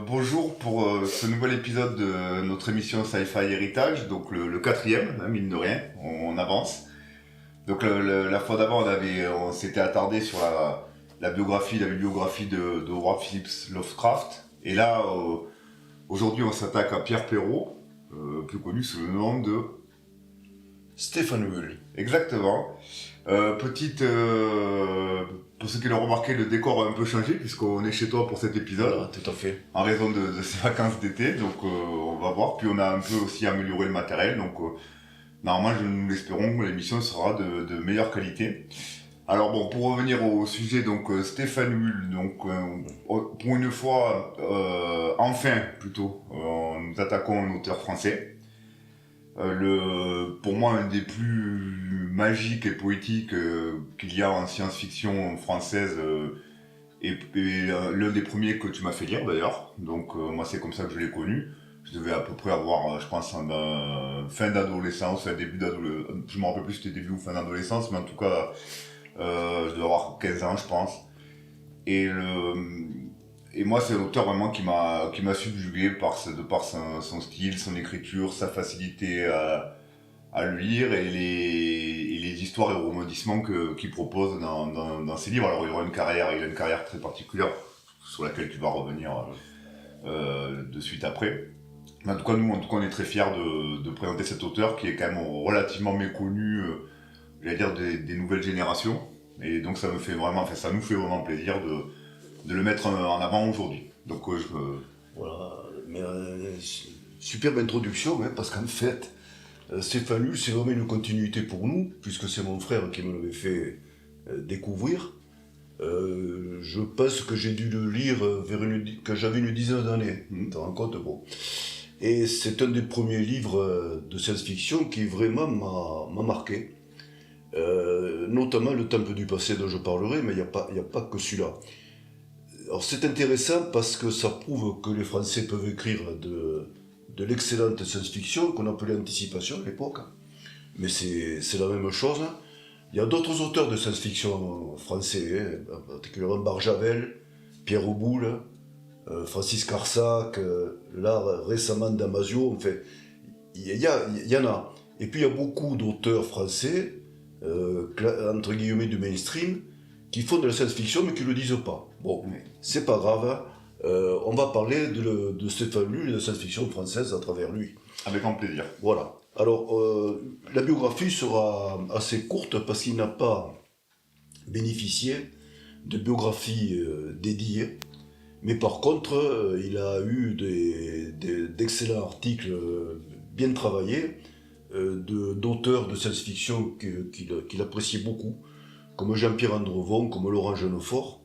Bonjour pour ce nouvel épisode de notre émission Sci-Fi Héritage, donc le quatrième, hein, mine de rien, on avance. Donc la fois d'avant, on s'était attardé sur la biographie, la bibliographie de Howard Phillips Lovecraft. Et là, aujourd'hui, on s'attaque à Pierre Perrault, plus connu sous le nom de... Stéphane Hull. Exactement. Pour ceux qui l'ont remarqué, le décor a un peu changé puisqu'on est chez toi pour cet épisode. Voilà, tout à fait. En raison de ces vacances d'été, donc on va voir. Puis on a un peu aussi amélioré le matériel, donc normalement, nous l'espérons, l'émission sera de meilleure qualité. Alors bon, pour revenir au sujet, donc Stéphane Hull, donc pour une fois, enfin plutôt, nous attaquons un auteur français. Pour moi, un des plus magiques et poétiques qu'il y a en science-fiction française, et l'un des premiers que tu m'as fait lire d'ailleurs. Donc moi, c'est comme ça que je l'ai connu. Je devais à peu près avoir, je pense, fin d'adolescence, début d'adolescence. Je me rappelle plus si c'était début ou fin d'adolescence, mais en tout cas, je devais avoir 15 ans, je pense. Et moi, c'est l'auteur vraiment qui m'a subjugué de par son style, son écriture, sa facilité à le lire et les histoires et rebondissements qu'il propose dans ses livres. Alors, il a une carrière très particulière sur laquelle tu vas revenir de suite après. Mais en tout cas, on est très fiers de présenter cet auteur qui est quand même relativement méconnu, j'allais dire, des nouvelles générations. Et donc, ça nous fait vraiment plaisir de le mettre en avant aujourd'hui. Donc Voilà, mais superbe introduction, hein, parce qu'en fait, Stéphane Hull, c'est vraiment une continuité pour nous, puisque c'est mon frère qui me l'avait fait découvrir. Je pense que j'ai dû le lire quand j'avais une dizaine d'années, tu te rends compte, bon. Et c'est un des premiers livres de science-fiction qui vraiment m'a marqué. Notamment Le Temple du passé dont je parlerai, mais il n'y a pas que celui-là. Alors c'est intéressant parce que ça prouve que les Français peuvent écrire de l'excellente science-fiction qu'on appelait anticipation à l'époque. Mais c'est la même chose. Il y a d'autres auteurs de science-fiction français, hein, particulièrement Barjavel, Pierre Auboul, Francis Carsac, là récemment Damasio, enfin, il y en a. Et puis il y a beaucoup d'auteurs français, entre guillemets du mainstream, qui font de la science-fiction mais qui ne le disent pas. Bon, c'est pas grave, on va parler de Stéphane Hull et de la science-fiction française à travers lui. avec grand plaisir. Voilà. Alors, la biographie sera assez courte parce qu'il n'a pas bénéficié de biographie dédiée, mais par contre, il a eu d'excellents articles bien travaillés d'auteurs de science-fiction qu'il appréciait beaucoup, comme Jean-Pierre Andrevon, comme Laurent Genefort.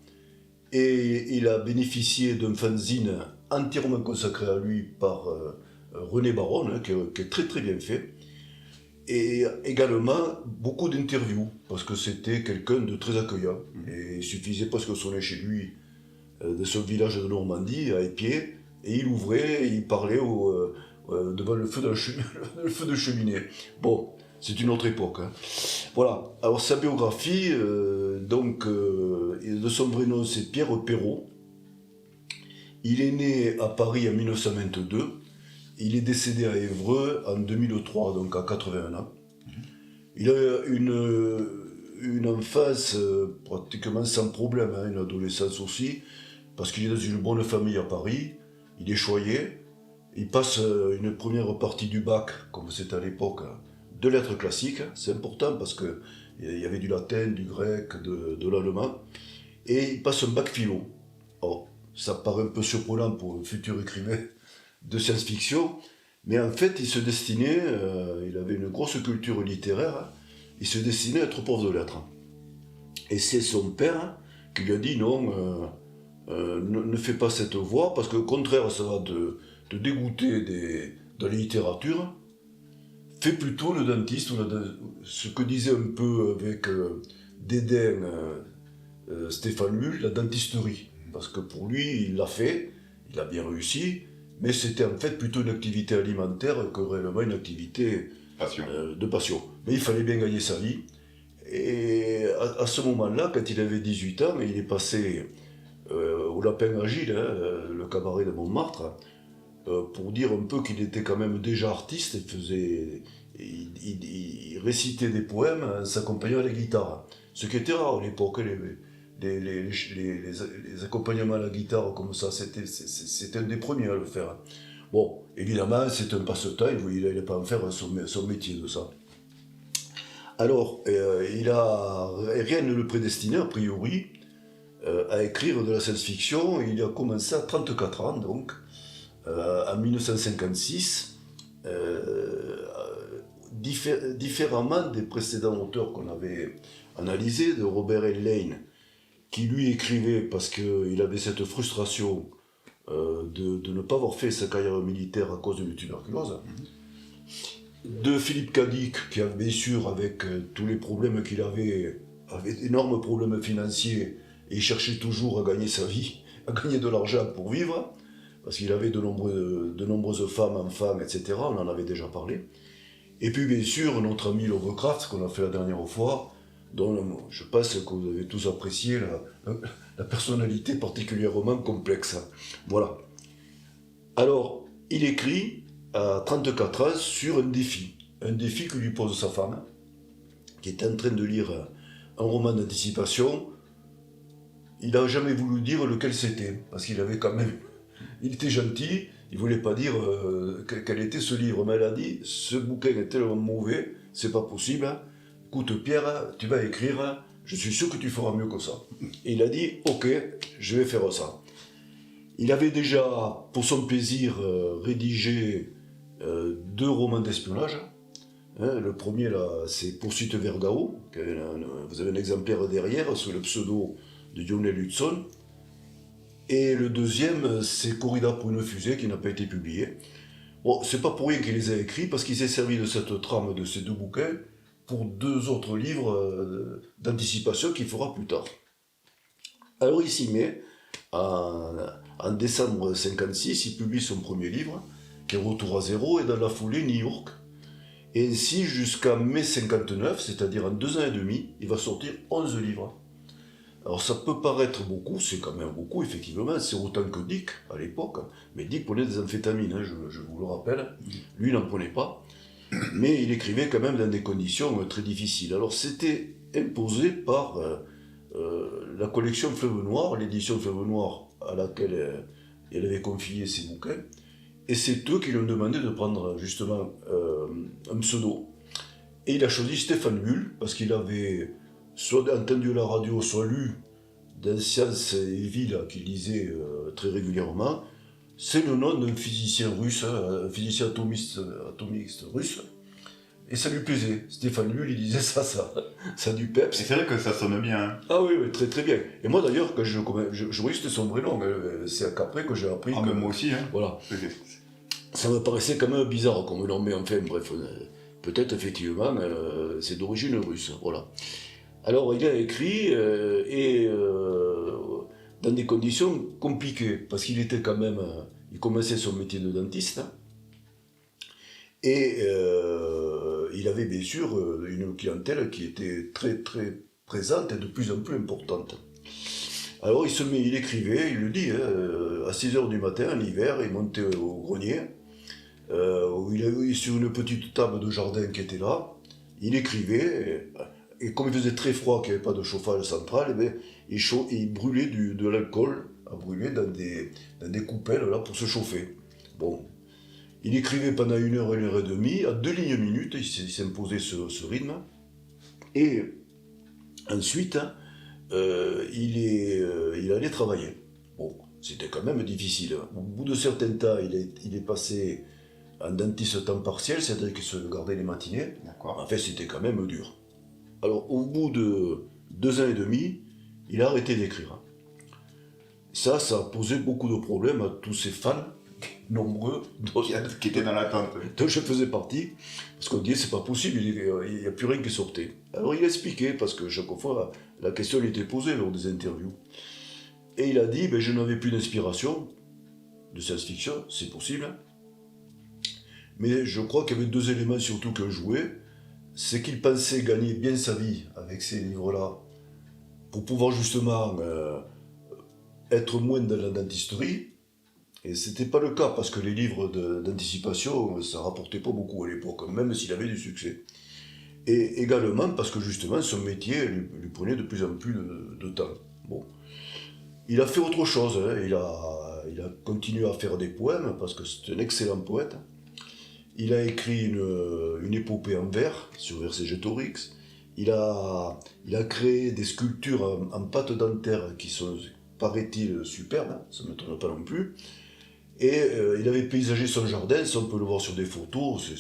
Et il a bénéficié d'un fanzine entièrement consacré à lui par René Baron, hein, qui est très très bien fait. Et également beaucoup d'interviews, parce que c'était quelqu'un de très accueillant. Et il suffisait pas que sonner chez lui, de son village de Normandie, à épied, et il ouvrait, et il parlait devant le feu de cheminée. Bon, c'est une autre époque. Hein. Voilà. Alors sa biographie, de son vrai nom c'est Pierre Perrault. Il est né à Paris en 1922. Il est décédé à Évreux en 2003, donc à 81 ans. Il a une enfance pratiquement sans problème, hein, une adolescence aussi, parce qu'il est dans une bonne famille à Paris. Il est choyé. Il passe une première partie du bac, comme c'était à l'époque, de lettres classiques. C'est important parce qu'il y avait du latin, du grec, de l'allemand. Et il passe un bac philo. Alors, ça paraît un peu surprenant pour un futur écrivain de science-fiction, mais en fait, il se destinait, il avait une grosse culture littéraire, il se destinait à être prof de lettres. Et c'est son père qui lui a dit non, ne fais pas cette voie, parce qu'au contraire, ça va te dégoûter de la littérature. Fais plutôt le dentiste, ce que disait un peu avec dédain Stéphane Hull, la dentisterie. Parce que pour lui, il l'a fait, il a bien réussi, mais c'était en fait plutôt une activité alimentaire que réellement une activité de passion. Mais il fallait bien gagner sa vie. Et à ce moment-là, quand il avait 18 ans, il est passé au Lapin Agile, le cabaret de Montmartre, pour dire un peu qu'il était quand même déjà artiste, il récitait des poèmes en s'accompagnant à la guitare. Ce qui était rare à l'époque, les accompagnements à la guitare comme ça, c'était un des premiers à le faire. Bon, évidemment, c'est un passe-temps, il n'allait pas en faire son métier de ça. Alors, rien ne le prédestinait, a priori, à écrire de la science-fiction. Il a commencé à 34 ans, donc, en 1956, différemment des précédents auteurs qu'on avait analysés, de Robert Heinlein, qui lui écrivait parce qu'il avait cette frustration de ne pas avoir fait sa carrière militaire à cause de la tuberculose, de Philippe Cadic, qui avait bien sûr, avec tous les problèmes qu'il avait d'énormes problèmes financiers, et il cherchait toujours à gagner sa vie, à gagner de l'argent pour vivre, parce qu'il avait de nombreuses femmes, enfants, etc. On en avait déjà parlé. Et puis bien sûr, notre ami Lovecraft, qu'on a fait la dernière fois, dont je pense que vous avez tous apprécié la personnalité particulièrement complexe. Voilà. Alors, il écrit à 34 ans sur un défi que lui pose sa femme, qui est en train de lire un roman d'anticipation. Il n'a jamais voulu dire lequel c'était, parce qu'il avait quand même... Il était gentil, il ne voulait pas dire quel était ce livre, mais elle a dit, ce bouquin est tellement mauvais, c'est pas possible, écoute Pierre, tu vas écrire, je suis sûr que tu feras mieux que ça. Et il a dit, ok, je vais faire ça. Il avait déjà, pour son plaisir, rédigé 2 romans d'espionnage. Le premier, là, c'est Poursuite vers Gao. Vous avez un exemplaire derrière, sous le pseudo de Lionel Hudson. Et le deuxième, c'est Corrida pour une fusée, qui n'a pas été publié. Bon, c'est pas pour rien qu'il les a écrits, parce qu'il s'est servi de cette trame de ces 2 bouquins pour 2 autres livres d'anticipation qu'il fera plus tard. Alors il s'y met, en décembre 1956, il publie son premier livre, qui est Retour à zéro, et dans la foulée, New York. Et ainsi, jusqu'à mai 1959, c'est-à-dire en 2 ans et demi, il va sortir 11 livres. Alors ça peut paraître beaucoup, c'est quand même beaucoup, effectivement, c'est autant que Dick à l'époque, mais Dick prenait des amphétamines, je vous le rappelle, lui il n'en prenait pas, mais il écrivait quand même dans des conditions très difficiles. Alors c'était imposé par la collection Fleuve Noir, l'édition Fleuve Noir à laquelle il avait confié ses bouquins, et c'est eux qui lui ont demandé de prendre justement un pseudo. Et il a choisi Stéphane Bull, parce qu'il avait soit entendu à la radio, soit lu dans Science et Vie qu'il lisait très régulièrement. C'est le nom d'un physicien russe, un physicien atomiste russe. Et ça lui plaisait. Stéphane Bull, il disait ça du peps. Et c'est vrai que ça sonne bien. Hein. Ah oui, très très bien. Et moi d'ailleurs, quand je voyais que c'était son vrai nom, c'est qu'après que j'ai appris que... moi aussi, hein. Voilà. Ça me paraissait quand même bizarre comme nom, mais enfin, bref, peut-être effectivement, c'est d'origine russe, voilà. Alors il a écrit, dans des conditions compliquées, parce qu'il était quand même, il commençait son métier de dentiste, et il avait bien sûr une clientèle qui était très très présente et de plus en plus importante. Alors il écrivait, il le dit, à 6h du matin, en hiver, il montait au grenier, où il avait sur une petite table de jardin qui était là, il écrivait, et comme il faisait très froid, qu'il n'y avait pas de chauffage central, eh bien, il brûlait de l'alcool à brûler dans des coupelles là, pour se chauffer. Bon. Il écrivait pendant 1 heure et demie, à 2 lignes minutes, il s'imposait ce rythme, et ensuite, il allait travailler. Bon, c'était quand même difficile. Au bout de certains temps, il est passé en dentiste temps partiel, c'est-à-dire qu'il se gardait les matinées. D'accord. En fait, c'était quand même dur. Alors, au bout de 2 ans et demi, il a arrêté d'écrire. Ça a posé beaucoup de problèmes à tous ses fans, nombreux, qui étaient dans l'attente. dont je faisais partie, parce qu'on disait c'est pas possible, il n'y a plus rien qui sortait. Alors il a expliqué, parce que chaque fois la question lui était posée lors des interviews. Et il a dit, je n'avais plus d'inspiration de science-fiction, c'est possible, mais je crois qu'il y avait 2 éléments surtout que jouaient. C'est qu'il pensait gagner bien sa vie avec ces livres-là, pour pouvoir justement être moins dans la dentisterie. Et c'était pas le cas, parce que les livres d'anticipation, ça rapportait pas beaucoup à l'époque, même s'il avait du succès. Et également parce que justement, son métier lui prenait de plus en plus de temps. Bon. Il a fait autre chose, hein. Il a continué à faire des poèmes, parce que c'est un excellent poète. Il a écrit une épopée en vers, sur Vercingétorix. Il a créé des sculptures en pâte dentaire qui sont, paraît-il, superbes, hein, ça ne m'étonne pas non plus. Et il avait paysagé son jardin, ça on peut le voir sur des photos,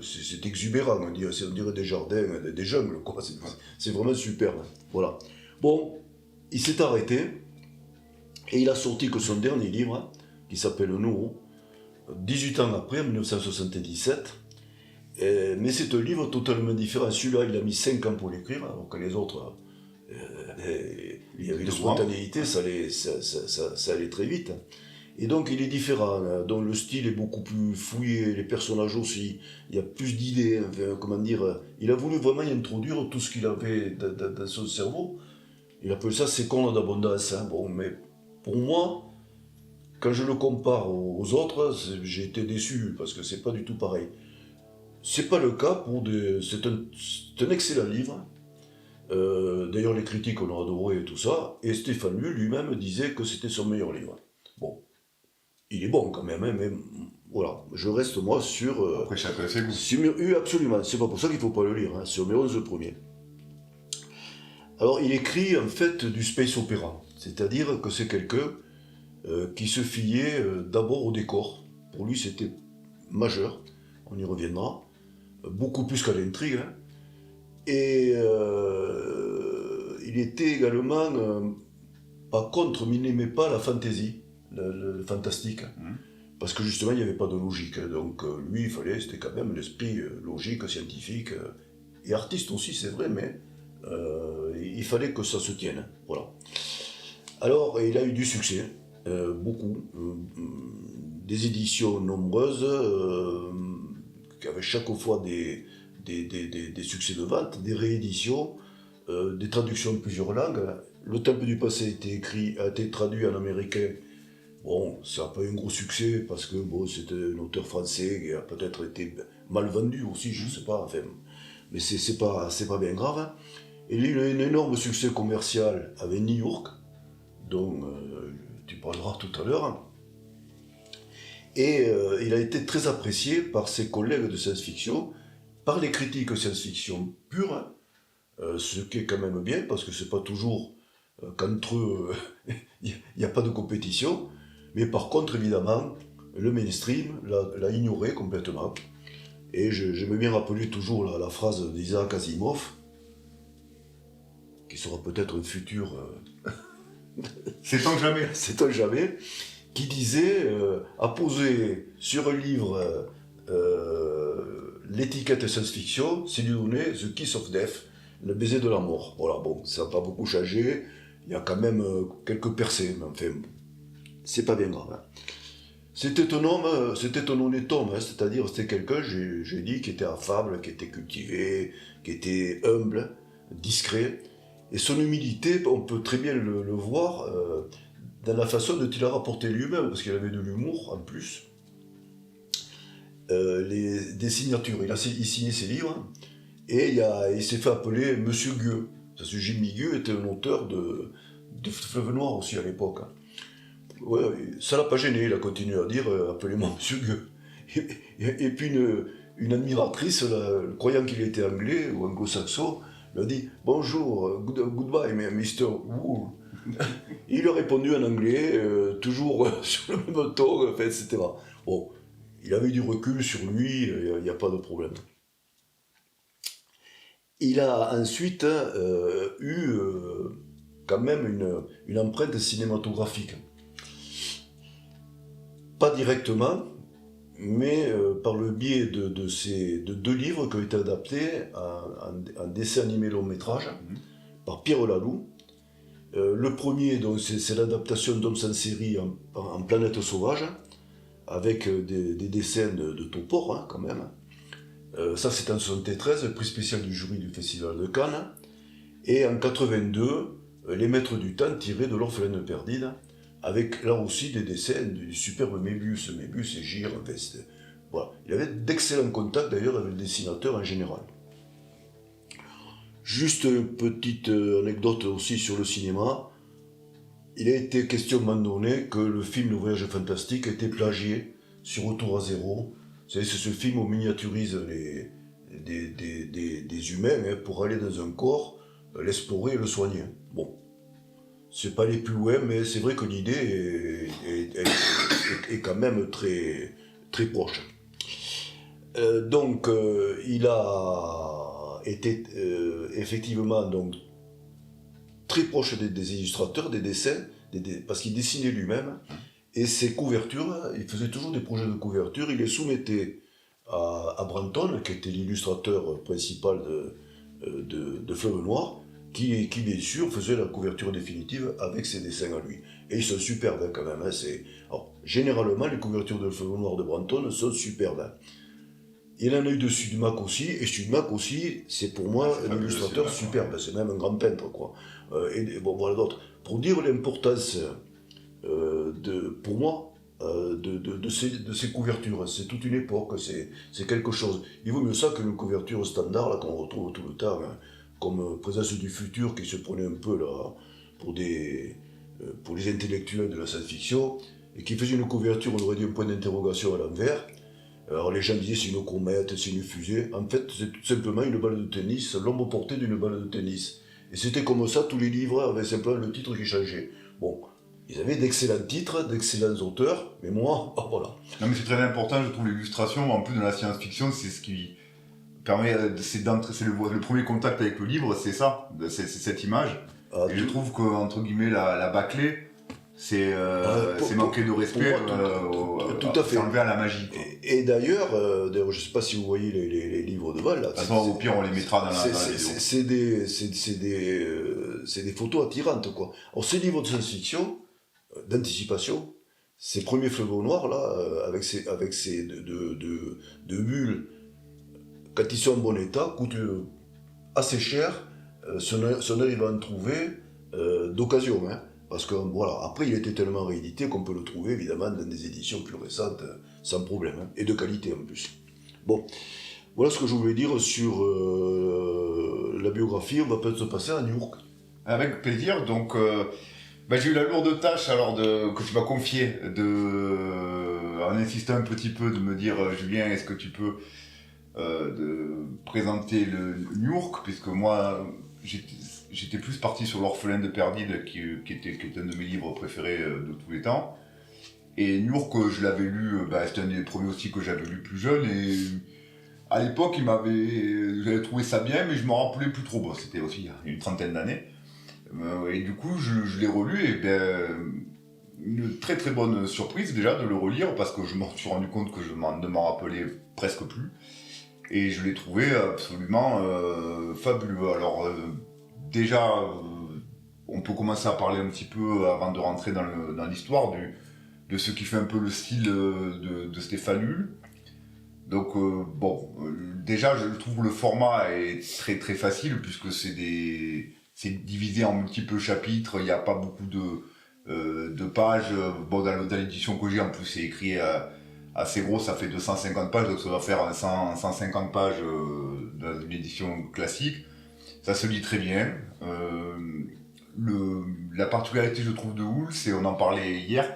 c'est exubérant, on dirait des jardins, des jungles, quoi. C'est vraiment superbe. Voilà. Bon, il s'est arrêté, et il a sorti que son dernier livre, hein, qui s'appelle Nous, 18 ans après, en 1977. Mais c'est un livre totalement différent. Celui-là, il a mis 5 ans pour l'écrire, alors que les autres, il y avait une spontanéité, ça allait très vite. Et donc il est différent, hein. Donc le style est beaucoup plus fouillé, les personnages aussi, il y a plus d'idées, enfin, comment dire, il a voulu vraiment y introduire tout ce qu'il avait dans son cerveau. Il appelle ça séquelles d'abondance, hein. Bon, mais pour moi, quand je le compare aux autres, j'ai été déçu, parce que c'est pas du tout pareil. C'est pas le cas pour c'est un excellent livre. D'ailleurs les critiques ont adoré et tout ça, et Stéphane Lul lui-même disait que c'était son meilleur livre. Bon. Il est bon quand même, hein, mais voilà, je reste moi sur... Après chacun ses goûts. Oui, absolument, c'est pas pour ça qu'il faut pas le lire, hein, sur mes 11 premiers. Alors il écrit en fait du space opéra, c'est-à-dire que c'est quelqu'un qui se fiait d'abord au décor. Pour lui c'était majeur, on y reviendra, beaucoup plus qu'à l'intrigue. Hein. Et il était également, pas contre, mais il n'aimait pas la fantaisie. Le fantastique, parce que justement il n'y avait pas de logique, donc lui c'était quand même l'esprit logique, scientifique et artiste aussi, c'est vrai, mais il fallait que ça se tienne, voilà. Alors il a eu du succès, beaucoup, des éditions nombreuses, avec chaque fois des succès de vente, des rééditions, des traductions de plusieurs langues. Le Temple du passé a été traduit en américain. Bon, ça n'a pas eu un gros succès parce que bon, c'était un auteur français qui a peut-être été mal vendu aussi, je ne sais pas, enfin, mais c'est pas bien grave. Hein. Et il a eu un énorme succès commercial avec New York, dont tu parleras tout à l'heure. Et il a été très apprécié par ses collègues de science-fiction, par les critiques science-fiction pure, hein, ce qui est quand même bien parce que c'est pas toujours qu'entre eux il n'y a pas de compétition. Mais par contre, évidemment, le mainstream l'a ignoré complètement. Et j'aime bien rappeler toujours la phrase d'Isaac Asimov, qui sera peut-être un futur... Sait-on jamais. Sait-on jamais, qui disait apposer sur un livre l'étiquette science-fiction, c'est lui donner The Kiss of Death, le baiser de la mort. Voilà, bon, ça n'a pas beaucoup changé, il y a quand même quelques percées, mais enfin... C'est pas bien grave. Hein. C'était un honnête homme, hein, c'est-à-dire c'était quelqu'un, j'ai dit, qui était affable, qui était cultivé, qui était humble, discret. Et son humilité, on peut très bien le voir dans la façon dont il a rapporté lui-même, parce qu'il avait de l'humour en plus. Des signatures, il signait ses livres, et il s'est fait appeler Monsieur Gueux. Parce que Jimmy Gueux était un auteur de Fleuve Noir aussi à l'époque. Hein. Ouais, ça l'a pas gêné, il a continué à dire appelez-moi Monsieur Gueux. Et puis une admiratrice, croyant qu'il était anglais ou anglo-saxon, lui a dit bonjour, goodbye, Mr. Wu. Il a répondu en anglais, toujours sur le même ton, etc. Bon, il avait du recul sur lui, il n'y a pas de problème. Il a ensuite eu quand même une empreinte cinématographique. Pas directement, mais par le biais de deux livres qui ont été adaptés en dessin animé long métrage par Pierre Laloux. Le premier, c'est l'adaptation d'Homme sans série en Planète sauvage, avec des dessins de Topor, hein, quand même. Ça, c'est en 1973, prix spécial du jury du Festival de Cannes. Et en 1982, Les Maîtres du Temps tirés de l'Orphelin de Perdide, avec là aussi des dessins du superbe Mébius et Gire. Voilà. Il avait d'excellents contacts d'ailleurs avec le dessinateur en général. Juste une petite anecdote aussi sur le cinéma. Il a été question à un moment donné que le film Le Voyage Fantastique était plagié sur Retour à Zéro. Vous savez, c'est ce film où on miniaturise des humains pour aller dans un corps, l'explorer et le soigner. Bon, c'est pas aller plus loin, mais c'est vrai que l'idée est quand même très, très proche. Donc, il a été effectivement donc, très proche des illustrateurs, des dessins, parce qu'il dessinait lui-même, et ses couvertures, il faisait toujours des projets de couverture, il les soumettait à Brantôme, qui était l'illustrateur principal de Fleuve Noir, qui bien sûr faisait la couverture définitive avec ses dessins à lui. Et ils sont superbes quand même. Alors, généralement, les couvertures de Fleuve Noir de Brantôme sont superbes. Il en a eu de Sudemac aussi, et Sudemac aussi, c'est pour moi un illustrateur superbe, c'est même un grand peintre, quoi. Et bon, voilà d'autres. Pour dire l'importance, pour moi, de ces couvertures, c'est toute une époque, c'est quelque chose. Il vaut mieux ça qu'une couverture standard là, qu'on retrouve tout le temps, hein, comme Présence du futur, qui se prenait un peu là, pour les intellectuels de la science-fiction, et qui faisait une couverture, on aurait dit un point d'interrogation à l'envers. Alors les gens disaient c'est une comète, c'est une fusée. En fait, c'est tout simplement une balle de tennis, l'ombre portée d'une balle de tennis. Et c'était comme ça, tous les livres avaient simplement le titre qui changeait. Bon, ils avaient d'excellents titres, d'excellents auteurs, mais moi, voilà. Non mais c'est très important, je trouve l'illustration, en plus de la science-fiction, c'est ce qui permet, c'est le premier contact avec le livre, c'est ça, c'est cette image. Et je trouve que, entre guillemets, la bâclée, c'est manquer de respect, tout à fait. C'est enlever à la magie. Et d'ailleurs, je ne sais pas si vous voyez les livres de Val. Là, au pire, on les mettra dans la vidéo. C'est des photos attirantes, quoi. Alors, ces livres de science-fiction, d'anticipation, ces premiers Fleuves noirs, là, avec ces de bulles, quand ils sont en bon état, coûtent assez cher, si on arrive à en trouver d'occasion, hein. Parce que voilà, après il était tellement réédité qu'on peut le trouver évidemment dans des éditions plus récentes sans problème, hein, et de qualité en plus. Bon, voilà ce que je voulais dire sur la biographie. On va peut-être se passer à New York. Avec plaisir. Donc j'ai eu la lourde tâche alors que tu m'as confiée en insistant un petit peu de me dire Julien, est-ce que tu peux de présenter le New York, puisque moi j'étais plus parti sur l'Orphelin de Perdide qui était un de mes livres préférés de tous les temps. Et New York, je l'avais lu, c'était un des premiers aussi que j'avais lu plus jeune, et à l'époque j'avais trouvé ça bien, mais je me rappelais plus trop. Bon, c'était aussi il y a une trentaine d'années. Et du coup je l'ai relu, et une très très bonne surprise déjà de le relire, parce que je me suis rendu compte que je ne m'en rappelais presque plus. Et je l'ai trouvé absolument fabuleux. Alors déjà, on peut commencer à parler un petit peu, avant de rentrer dans l'histoire, de ce qui fait un peu le style de Stéphane Hull. Donc déjà, je trouve le format est très très facile, puisque c'est divisé en multiples chapitres, il n'y a pas beaucoup de pages. Bon, dans l'édition que j'ai, en plus, c'est écrit assez gros, ça fait 250 pages, donc ça va faire 150 pages dans une édition classique. Ça se lit très bien. La particularité, je trouve, de Hull, c'est, on en parlait hier,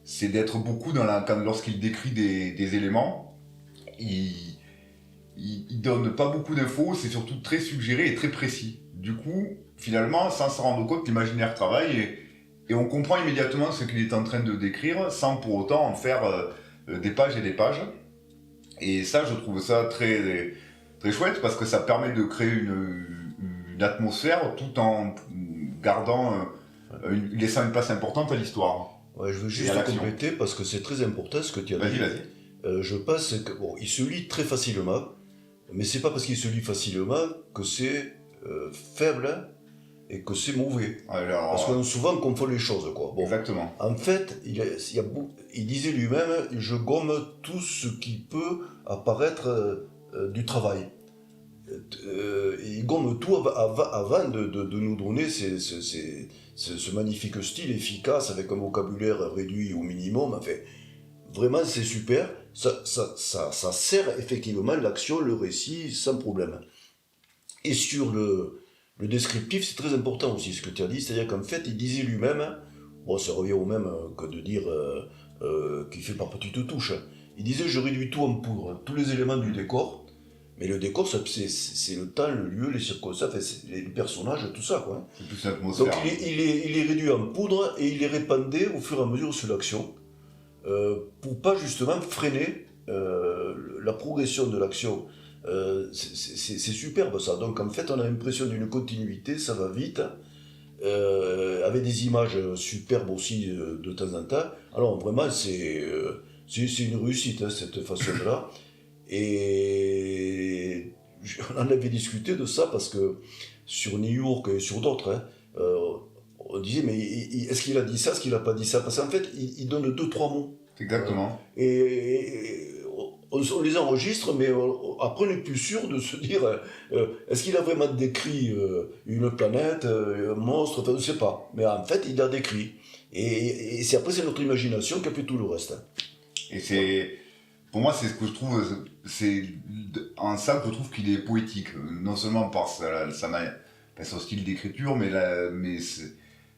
c'est d'être beaucoup lorsqu'il décrit des éléments, il donne pas beaucoup d'infos, c'est surtout très suggéré et très précis. Du coup, finalement, sans s'en rendre compte, l'imaginaire travaille et on comprend immédiatement ce qu'il est en train de décrire, sans pour autant en faire des pages et des pages. Et ça, je trouve ça très, très chouette, parce que ça permet de créer une atmosphère tout en laissant une place importante à l'histoire. Ouais, je veux juste compléter, parce que c'est très important ce que tu as dit. Vas-y. Je pense que il se lit très facilement, mais c'est pas parce qu'il se lit facilement que c'est faible et que c'est mauvais. Alors, parce qu'on souvent confond les choses, quoi. Bon, exactement. En fait, il disait lui-même, je gomme tout ce qui peut apparaître du travail. il gomme tout avant de nous donner ce magnifique style efficace avec un vocabulaire réduit au minimum. Enfin, vraiment, c'est super. Ça sert effectivement l'action, le récit, sans problème. Et sur le descriptif, c'est très important aussi ce que tu as dit, c'est-à-dire qu'en fait, il disait lui-même, bon, ça revient au même que de dire qu'il fait par petites touches. Il disait, je réduis tout en poudre, tous les éléments du décor, mais le décor, c'est le temps, le lieu, les circonstances, enfin, les personnages, tout ça, quoi. C'est plus l'atmosphère. Donc il est réduit en poudre et il est répandé au fur et à mesure sur l'action, pour pas justement freiner la progression de l'action. C'est superbe ça. Donc en fait, on a l'impression d'une continuité, ça va vite, avec des images superbes aussi de temps en temps. Alors vraiment, c'est une réussite, hein, cette façon-là. Et on en avait discuté de ça parce que sur New York et sur d'autres, hein, on disait, mais est-ce qu'il a dit ça, est-ce qu'il n'a pas dit ça? Parce qu'en fait, il donne 2-3 mots. Exactement. Et on les enregistre, mais après on n'est plus sûr de se dire est-ce qu'il a vraiment décrit une planète, un monstre, enfin, je ne sais pas. Mais en fait, il a décrit. Et après, c'est notre imagination qui a fait tout le reste. Et c'est, pour moi, c'est ce que je trouve, c'est en ça que je trouve qu'il est poétique, non seulement par son style d'écriture, mais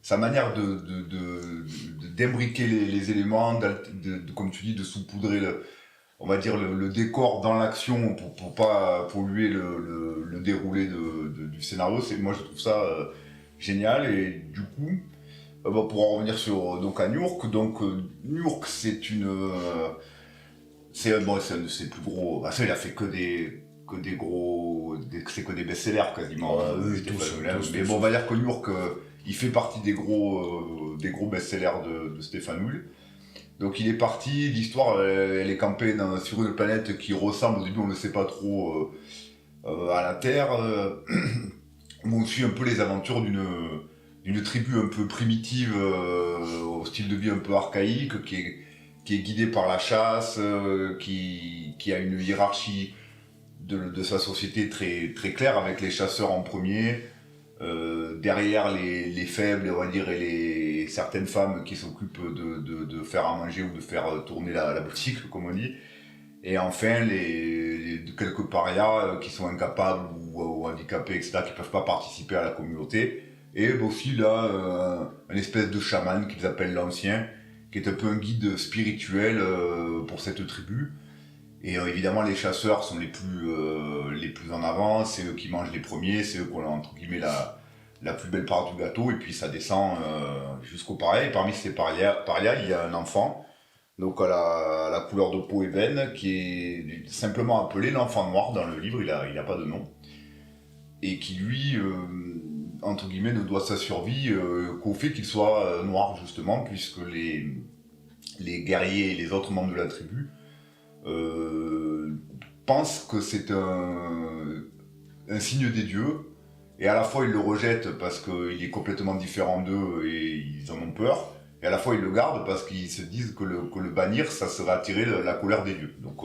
sa manière d'imbriquer les éléments, comme tu dis, de saupoudrer on va dire le décor dans l'action pour pas polluer le déroulé du scénario. Moi je trouve ça génial. Et du coup, pour en revenir donc à New York, New York c'est c'est un de ses plus gros. Ça, il a fait que des gros, c'est que des best-sellers quasiment. Oui, tous, mais bon, on va dire que New York, il fait partie des gros best-sellers de Stéphane Hull. Donc il est parti, l'histoire elle est campée sur une planète qui ressemble, au début on ne sait pas trop, à la Terre, où on suit un peu les aventures d'une tribu un peu primitive, au style de vie un peu archaïque, qui est guidée par la chasse, qui a une hiérarchie de sa société très, très claire, avec les chasseurs en premier, derrière les faibles, on va dire, et certaines femmes qui s'occupent de faire à manger ou de faire tourner la boutique, comme on dit. Et enfin, quelques parias qui sont incapables ou handicapés, etc., qui ne peuvent pas participer à la communauté. Et aussi là, une espèce de chaman qu'ils appellent l'Ancien, qui est un peu un guide spirituel pour cette tribu. Et évidemment, les chasseurs sont les plus en avant, c'est eux qui mangent les premiers, c'est eux qui ont entre guillemets la plus belle part du gâteau, et puis ça descend jusqu'au pareil. Et parmi ces parias, il y a un enfant, donc à la couleur de peau ébène, qui est simplement appelé l'enfant noir dans le livre, il a pas de nom, et qui lui, entre guillemets, ne doit sa survie qu'au fait qu'il soit noir, justement, puisque les guerriers et les autres membres de la tribu pensent que c'est un signe des dieux, et à la fois ils le rejettent parce qu'il est complètement différent d'eux et ils en ont peur, et à la fois ils le gardent parce qu'ils se disent que le bannir, ça serait attirer la colère des dieux. Donc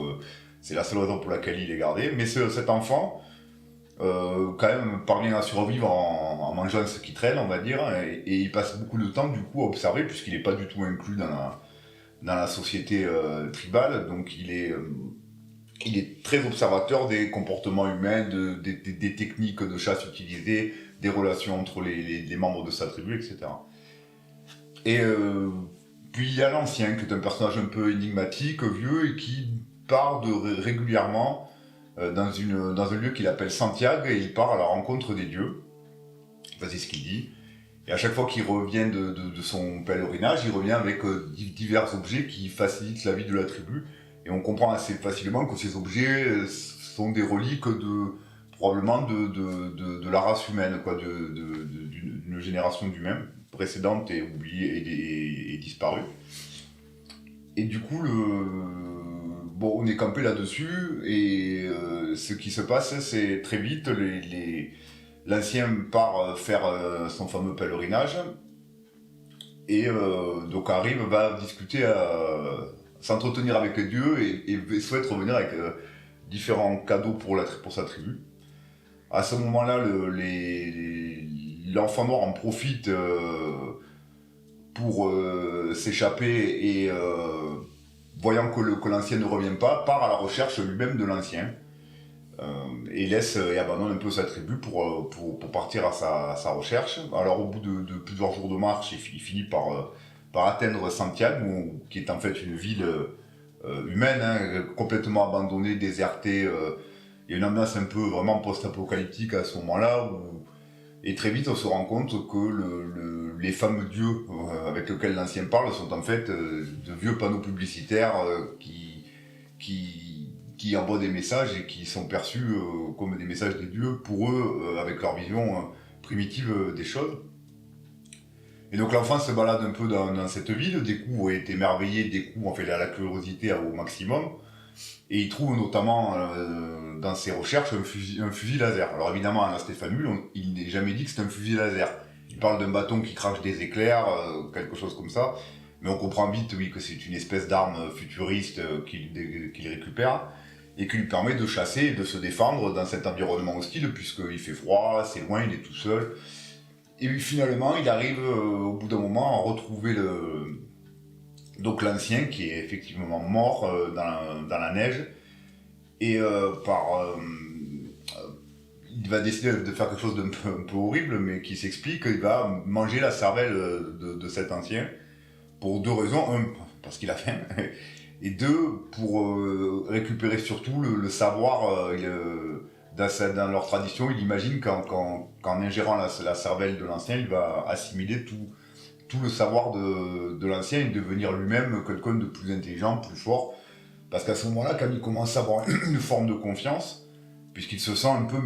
c'est la seule raison pour laquelle il est gardé. Mais cet enfant, quand même, parvient à survivre en mangeant ce qui traîne, on va dire, et il passe beaucoup de temps du coup à observer, puisqu'il n'est pas du tout inclus dans la société tribale, donc il est très observateur des comportements humains, des techniques de chasse utilisées, des relations entre les membres de sa tribu, etc. Et puis il y a l'Ancien, qui est un personnage un peu énigmatique, vieux, et qui part régulièrement dans un lieu qu'il appelle Santiago, et il part à la rencontre des dieux. Enfin, c'est ce qu'il dit. Et à chaque fois qu'il revient de son pèlerinage, il revient avec divers objets qui facilitent la vie de la tribu. Et on comprend assez facilement que ces objets sont des reliques probablement de la race humaine, quoi, d'une génération d'humains précédente et oubliée et disparue. Et du coup, on est campé là-dessus, et ce qui se passe, c'est très vite, l'Ancien part faire son fameux pèlerinage, et donc va discuter, s'entretenir avec les dieux, et souhaite revenir avec différents cadeaux pour sa tribu. À ce moment-là, l'enfant noir en profite pour s'échapper et voyant que l'ancien ne revient pas, part à la recherche lui-même de l'ancien et abandonne un peu sa tribu pour partir à sa recherche. Alors au bout de plusieurs jours de marche, il finit par atteindre Santiago, qui est en fait une ville humaine, hein, complètement abandonnée, désertée. Il y a une ambiance un peu vraiment post-apocalyptique à ce moment-là, et très vite on se rend compte que les fameux dieux avec lesquels l'ancien parle sont en fait de vieux panneaux publicitaires qui envoient des messages et qui sont perçus comme des messages des dieux pour eux, avec leur vision primitive des choses. Et donc l'enfant se balade un peu dans cette ville, des coups est émerveillé, des coups on fait la curiosité au maximum, et il trouve notamment dans ses recherches un fusil laser. Alors évidemment à Stéphane il n'est jamais dit que c'est un fusil laser. Il parle d'un bâton qui crache des éclairs, quelque chose comme ça, mais on comprend vite oui, que c'est une espèce d'arme futuriste qu'il récupère, et qui lui permet de chasser et de se défendre dans cet environnement hostile, puisqu'il fait froid, c'est loin, il est tout seul. Et puis finalement, il arrive au bout d'un moment à retrouver donc l'ancien qui est effectivement mort dans la neige. Et il va décider de faire quelque chose d'un un peu horrible, mais qui s'explique. Il va manger la cervelle de cet ancien pour deux raisons. Un, parce qu'il a faim. Et deux, pour récupérer surtout le savoir. Dans leur tradition, il imagine qu'en ingérant la cervelle de l'ancien, il va assimiler tout le savoir de l'ancien et devenir lui-même quelqu'un de plus intelligent, plus fort. Parce qu'à ce moment-là, quand il commence à avoir une forme de confiance, puisqu'il se sent un peu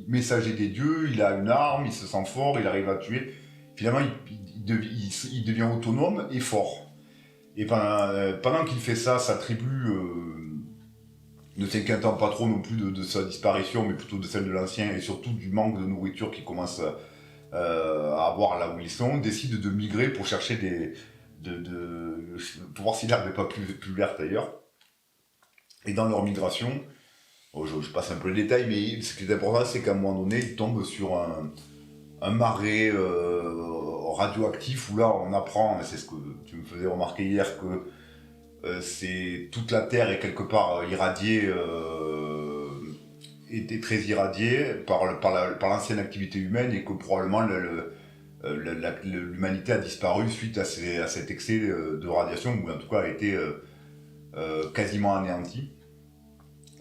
messager des dieux, il a une arme, il se sent fort, il arrive à tuer, finalement il devient autonome et fort. Et pendant qu'il fait ça, sa tribu ne s'inquiétant pas trop non plus de sa disparition, mais plutôt de celle de l'ancien, et surtout du manque de nourriture qu'ils commencent à avoir là où ils sont, décident de migrer pour chercher pour voir si l'herbe n'est pas plus verte ailleurs. Et dans leur migration, je passe un peu le détail, mais ce qui est important, c'est qu'à un moment donné, ils tombent sur un marais radioactif, où là on apprend, c'est ce que tu me faisais remarquer hier, que c'est toute la Terre est quelque part irradiée, était très irradiée par l'ancienne activité humaine, et que probablement l'humanité a disparu suite à cet excès de radiation, ou en tout cas a été quasiment anéantie.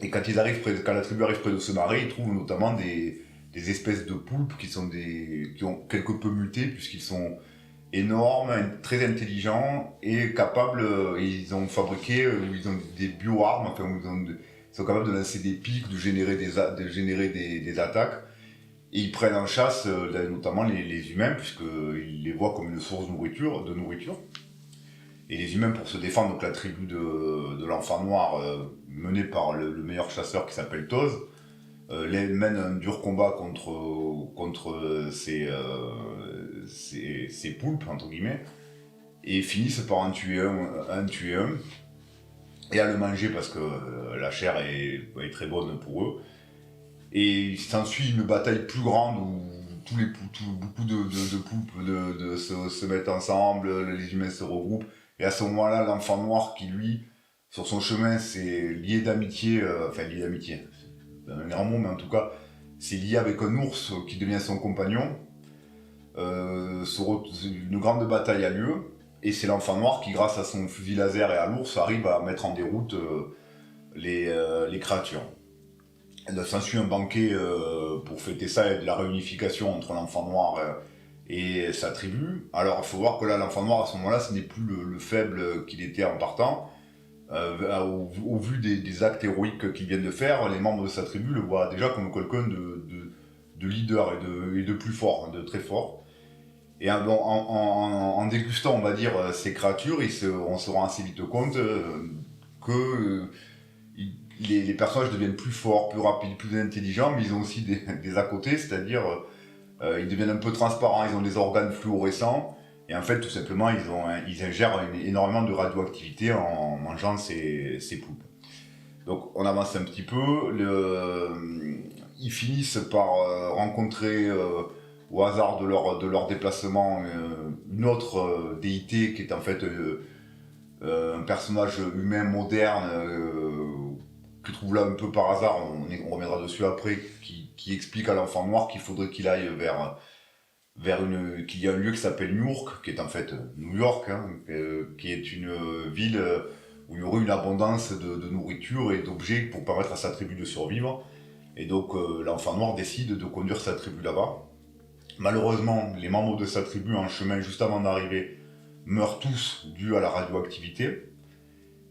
Et quand la tribu arrive près de ce marais, ils trouvent notamment des espèces de poulpes qui ont quelque peu muté, puisqu'ils sont énormes, très intelligents et capables. Ils ont fabriqué, ils ont des bioarmes, enfin, ils sont capables de lancer des pics, de générer des attaques. Et ils prennent en chasse notamment les humains, puisqu'ils les voient comme une source de nourriture. Et les humains, pour se défendre, donc la tribu de l'enfant noir, menée par le meilleur chasseur qui s'appelle Toz, mène un dur combat contre ces poulpes, entre guillemets, et finissent par en tuer un, et à le manger parce que la chair est très bonne pour eux. Et il s'ensuit une bataille plus grande où beaucoup de poulpes se mettent ensemble, les humains se regroupent, et à ce moment-là, l'enfant noir qui, lui, sur son chemin, c'est lié d'amitié, lié d'amitié, c'est un grand mot, mais en tout cas, c'est lié avec un ours qui devient son compagnon. Une grande bataille a lieu, et c'est l'enfant noir qui, grâce à son fusil laser et à l'ours, arrive à mettre en déroute les créatures. Il s'ensuit un banquet pour fêter ça, et de la réunification entre l'enfant noir et sa tribu. Alors il faut voir que là, l'enfant noir, à ce moment-là, ce n'est plus le faible qu'il était en partant. Au vu des actes héroïques qu'il vient de faire, les membres de sa tribu le voient déjà comme quelqu'un de leader et de plus fort, de très fort. Et en dégustant, on va dire, ces créatures, on se rend assez vite compte que les personnages deviennent plus forts, plus rapides, plus intelligents, mais ils ont aussi des à côté, c'est-à-dire ils deviennent un peu transparents, ils ont des organes fluorescents, et en fait, tout simplement, ils ingèrent énormément de radioactivité en mangeant ces poulpes. Donc on avance un petit peu, ils finissent par rencontrer au hasard de leur déplacement une autre déité qui est en fait un personnage humain moderne que trouve là un peu par hasard, on reviendra dessus après, qui explique à l'enfant noir qu'il faudrait qu'il aille qu'il y a un lieu qui s'appelle Newark, qui est en fait New York, hein, qui est une ville où il y aurait une abondance de nourriture et d'objets pour permettre à sa tribu de survivre. Et donc l'enfant noir décide de conduire sa tribu là-bas. Malheureusement, les membres de sa tribu en chemin juste avant d'arriver meurent tous dû à la radioactivité.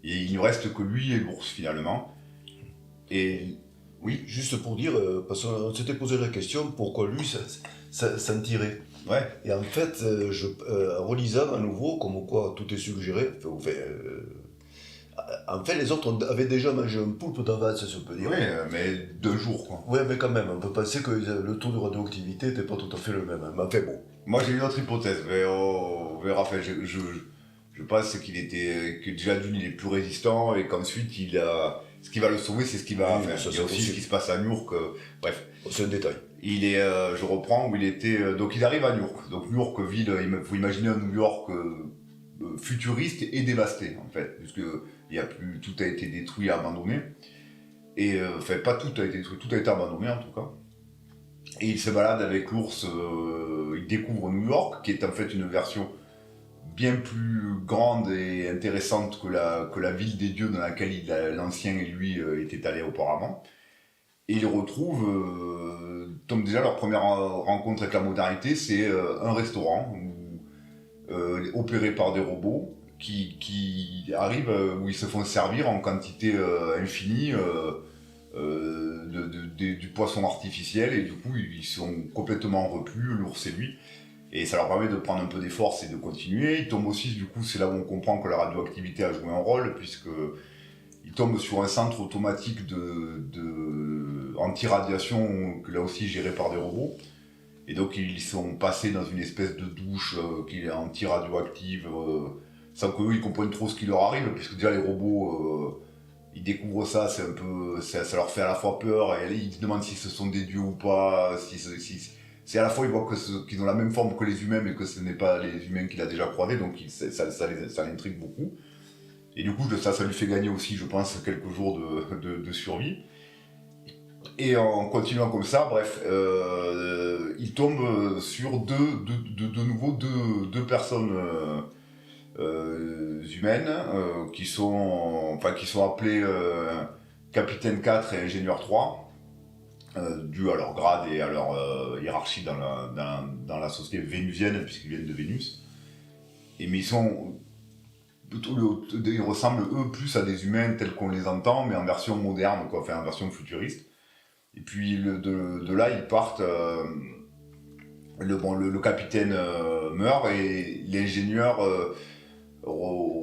Et il ne reste que lui et l'ours finalement. Et oui, juste pour dire, parce qu'on s'était posé la question, pourquoi lui s'en tirait. Ouais. Et en fait, en relisant à nouveau, comme quoi tout est suggéré, en fait, les autres avaient déjà mangé un poulpe d'avance, si on peut dire. Oui, mais 2 jours, quoi. Oui, mais quand même, on peut penser que le taux de radioactivité n'était pas tout à fait le même. Mais enfin, bon. Moi, j'ai une autre hypothèse, mais on verra. Enfin, je pense que déjà d'une, il est plus résistant et qu'ensuite, ce qui va le sauver, c'est ce qu'il va faire. Il y a aussi ce qui se passe à Newark. Bref. C'est un détail. Il est, je reprends, où il était. Donc, il arrive à Newark. Donc, Newark, ville, il faut imaginer un New York futuriste et dévasté, en fait. Puisque tout a été détruit et abandonné. Et, enfin, pas tout a été détruit, tout a été abandonné, en tout cas. Et il se balade avec l'ours, il découvre New York, qui est en fait une version bien plus grande et intéressante que la ville des dieux dans laquelle l'ancien et lui étaient allés auparavant. Et ils retrouvent, donc déjà leur première rencontre avec la modernité, c'est un restaurant opéré par des robots qui arrivent, où ils se font servir en quantité infinie du poisson artificiel, et du coup ils sont complètement repus, l'ours et lui. Et ça leur permet de prendre un peu des forces et de continuer. Ils tombent aussi, du coup, c'est là où on comprend que la radioactivité a joué un rôle, puisqu'ils tombent sur un centre automatique de anti-radiation, que là aussi géré par des robots. Et donc ils sont passés dans une espèce de douche qui est anti-radioactive, sans qu'eux ils comprennent trop ce qui leur arrive, puisque déjà les robots, ils découvrent ça, ça leur fait à la fois peur, et ils se demandent si ce sont des dieux ou pas, c'est à la fois ils voient qu'ils ont la même forme que les humains, mais que ce n'est pas les humains qu'il a déjà croisés, donc ça l'intrigue beaucoup. Et du coup, ça lui fait gagner aussi, je pense, quelques jours de survie. Et en continuant comme ça, bref, il tombe sur de nouveau deux personnes humaines qui sont appelées Capitaine 4 et Ingénieur 3. Dû à leur grade et à leur hiérarchie dans la société vénusienne, puisqu'ils viennent de Vénus. Mais ils ressemblent eux plus à des humains tels qu'on les entend, mais en version moderne, quoi, enfin en version futuriste. Et puis de là, ils partent. Le capitaine meurt et l'ingénieur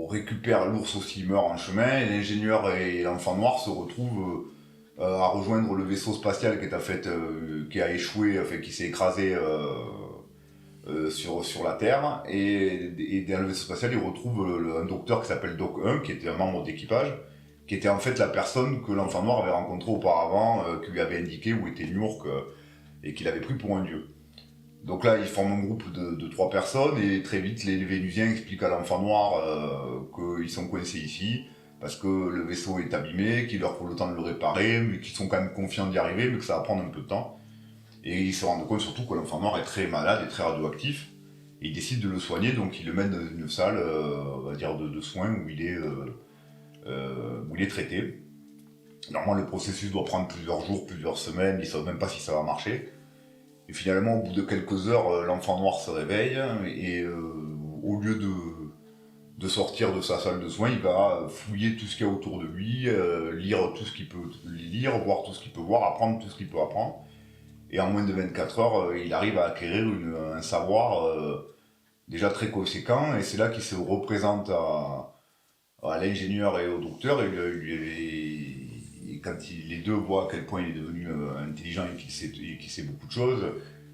récupère l'ours aussi, meurt en chemin. Et l'ingénieur et l'enfant noir se retrouvent à rejoindre le vaisseau spatial qui a échoué, enfin, qui s'est écrasé sur la Terre. Et dans le vaisseau spatial, ils retrouvent un docteur qui s'appelle Doc 1, qui était un membre d'équipage, qui était en fait la personne que l'enfant noir avait rencontrée auparavant, qui lui avait indiqué où était Newark, et qu'il avait pris pour un dieu. Donc là, ils forment un groupe de 3 personnes, et très vite, les Vénusiens expliquent à l'enfant noir qu'ils sont coincés ici, parce que le vaisseau est abîmé, qu'il leur faut le temps de le réparer, mais qu'ils sont quand même confiants d'y arriver, mais que ça va prendre un peu de temps. Et ils se rendent compte surtout que l'enfant noir est très malade et très radioactif, et ils décident de le soigner, donc ils le mettent dans une salle, on va dire, de soins où il est traité. Normalement, le processus doit prendre plusieurs jours, plusieurs semaines, ils ne savent même pas si ça va marcher. Et finalement, au bout de quelques heures, l'enfant noir se réveille, et au lieu de sortir de sa salle de soins, il va fouiller tout ce qu'il y a autour de lui, lire tout ce qu'il peut lire, voir tout ce qu'il peut voir, apprendre tout ce qu'il peut apprendre. Et en moins de 24 heures, il arrive à acquérir un savoir déjà très conséquent, et c'est là qu'il se représente à l'ingénieur et au docteur, et quand les deux voient à quel point il est devenu intelligent et qu'il sait beaucoup de choses,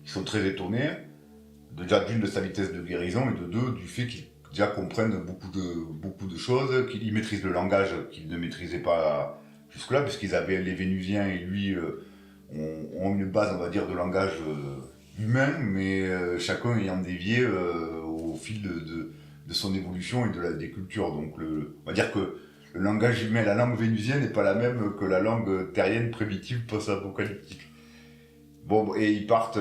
ils sont très étonnés, déjà d'une de sa vitesse de guérison, et de deux du fait qu'il déjà comprennent beaucoup de choses, qu'il maîtrise le langage qu'ils ne maîtrisaient pas jusque-là, puisqu'ils avaient les Vénusiens et lui ont une base, on va dire, de langage humain, mais chacun ayant dévié au fil de son évolution et des cultures. Donc on va dire que le langage humain, la langue vénusienne n'est pas la même que la langue terrienne primitive post-apocalyptique. Bon, et ils partent,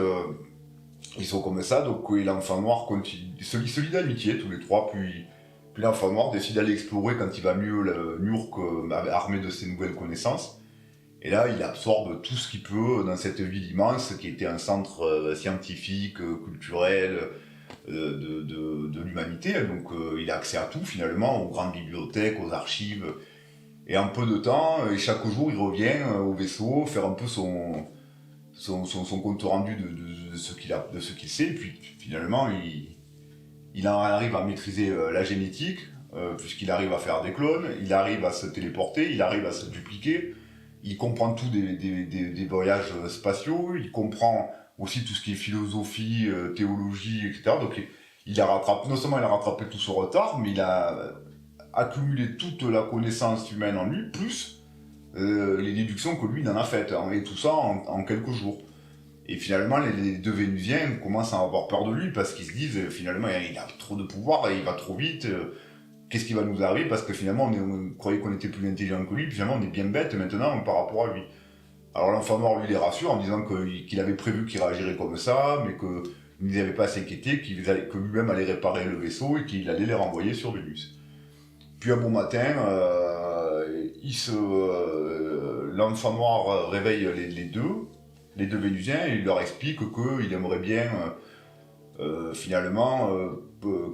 ils sont comme ça, donc l'enfant noir continue, ils se lient d'amitié tous les trois, puis l'enfant noir décide d'aller explorer quand il va mieux Niurk, armé de ses nouvelles connaissances. Et là, il absorbe tout ce qu'il peut dans cette ville immense qui était un centre scientifique, culturel, de l'humanité. Donc il a accès à tout finalement, aux grandes bibliothèques, aux archives. Et en peu de temps, et chaque jour, il revient au vaisseau, faire un peu son compte rendu de ce qu'il sait. Et puis finalement, il en arrive à maîtriser la génétique, puisqu'il arrive à faire des clones, il arrive à se téléporter, il arrive à se dupliquer. Il comprend tout des voyages spatiaux, il comprend aussi tout ce qui est philosophie, théologie, etc. Donc non seulement il a rattrapé tout son retard, mais il a accumulé toute la connaissance humaine en lui, plus les déductions que lui il en a faites, hein, et tout ça en quelques jours. Et finalement, les deux Vénusiens commencent à avoir peur de lui, parce qu'ils se disent, finalement, il a trop de pouvoir, il va trop vite, qu'est-ce qui va nous arriver, parce que finalement on croyait qu'on était plus intelligent que lui, puis finalement on est bien bête maintenant par rapport à lui. Alors l'enfant noir lui les rassure en disant qu'il avait prévu qu'il réagirait comme ça, mais qu'il n'avait pas à s'inquiéter, que lui-même allait réparer le vaisseau et qu'il allait les renvoyer sur Vénus. Puis un bon matin, l'enfant noir réveille les deux Vénusiens, et il leur explique qu'il aimerait bien finalement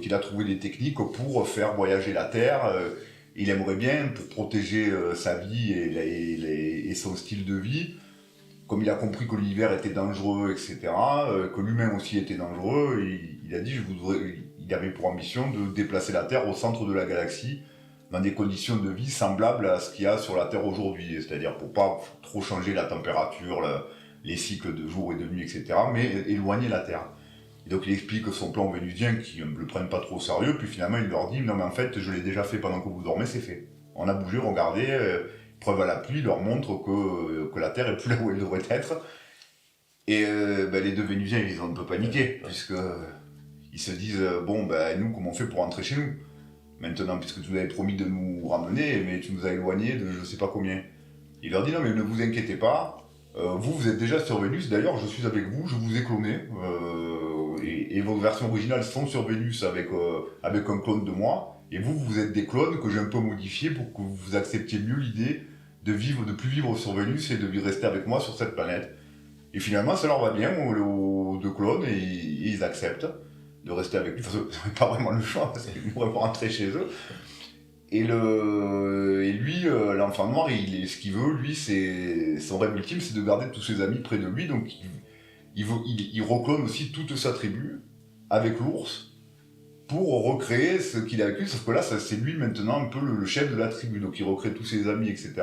qu'il a trouvé des techniques pour faire voyager la Terre. Il aimerait bien, pour protéger sa vie et son style de vie, comme il a compris que l'univers était dangereux, etc., que lui-même aussi était dangereux, il a dit il avait pour ambition de déplacer la Terre au centre de la galaxie dans des conditions de vie semblables à ce qu'il y a sur la Terre aujourd'hui, c'est-à-dire pour pas trop changer la température, les cycles de jour et de nuit, etc., mais éloigner la Terre. Et donc il explique son plan vénusien qui ne le prennent pas trop au sérieux, puis finalement il leur dit non mais en fait je l'ai déjà fait pendant que vous dormez, c'est fait. On a bougé, regardez, preuve à l'appui, il leur montre que la Terre est plus là où elle devrait être. Et les deux Vénusiens ils ont un peu paniqué, puisque ils se disent bon nous comment on fait pour rentrer chez nous maintenant, puisque tu nous avais promis de nous ramener, mais tu nous as éloignés de je sais pas combien. Il leur dit non mais ne vous inquiétez pas, vous êtes déjà sur Vénus, d'ailleurs je suis avec vous, je vous ai cloné, et vos versions originales sont sur Vénus avec un clone de moi, et vous êtes des clones que j'ai un peu modifiés pour que vous acceptiez mieux l'idée de plus vivre sur Vénus et de rester avec moi sur cette planète. Et finalement ça leur va bien aux deux clones, et ils acceptent de rester avec lui, parce qu'ils n'avaient pas vraiment le choix, parce qu'ils pourraient pas rentrer chez eux. Et lui, l'enfant noir, ce qu'il veut, lui, son rêve ultime, c'est de garder tous ses amis près de lui, donc il reclone aussi toute sa tribu avec l'ours pour recréer ce qu'il a vécu, sauf que là, c'est lui maintenant un peu le chef de la tribu, donc il recrée tous ses amis, etc.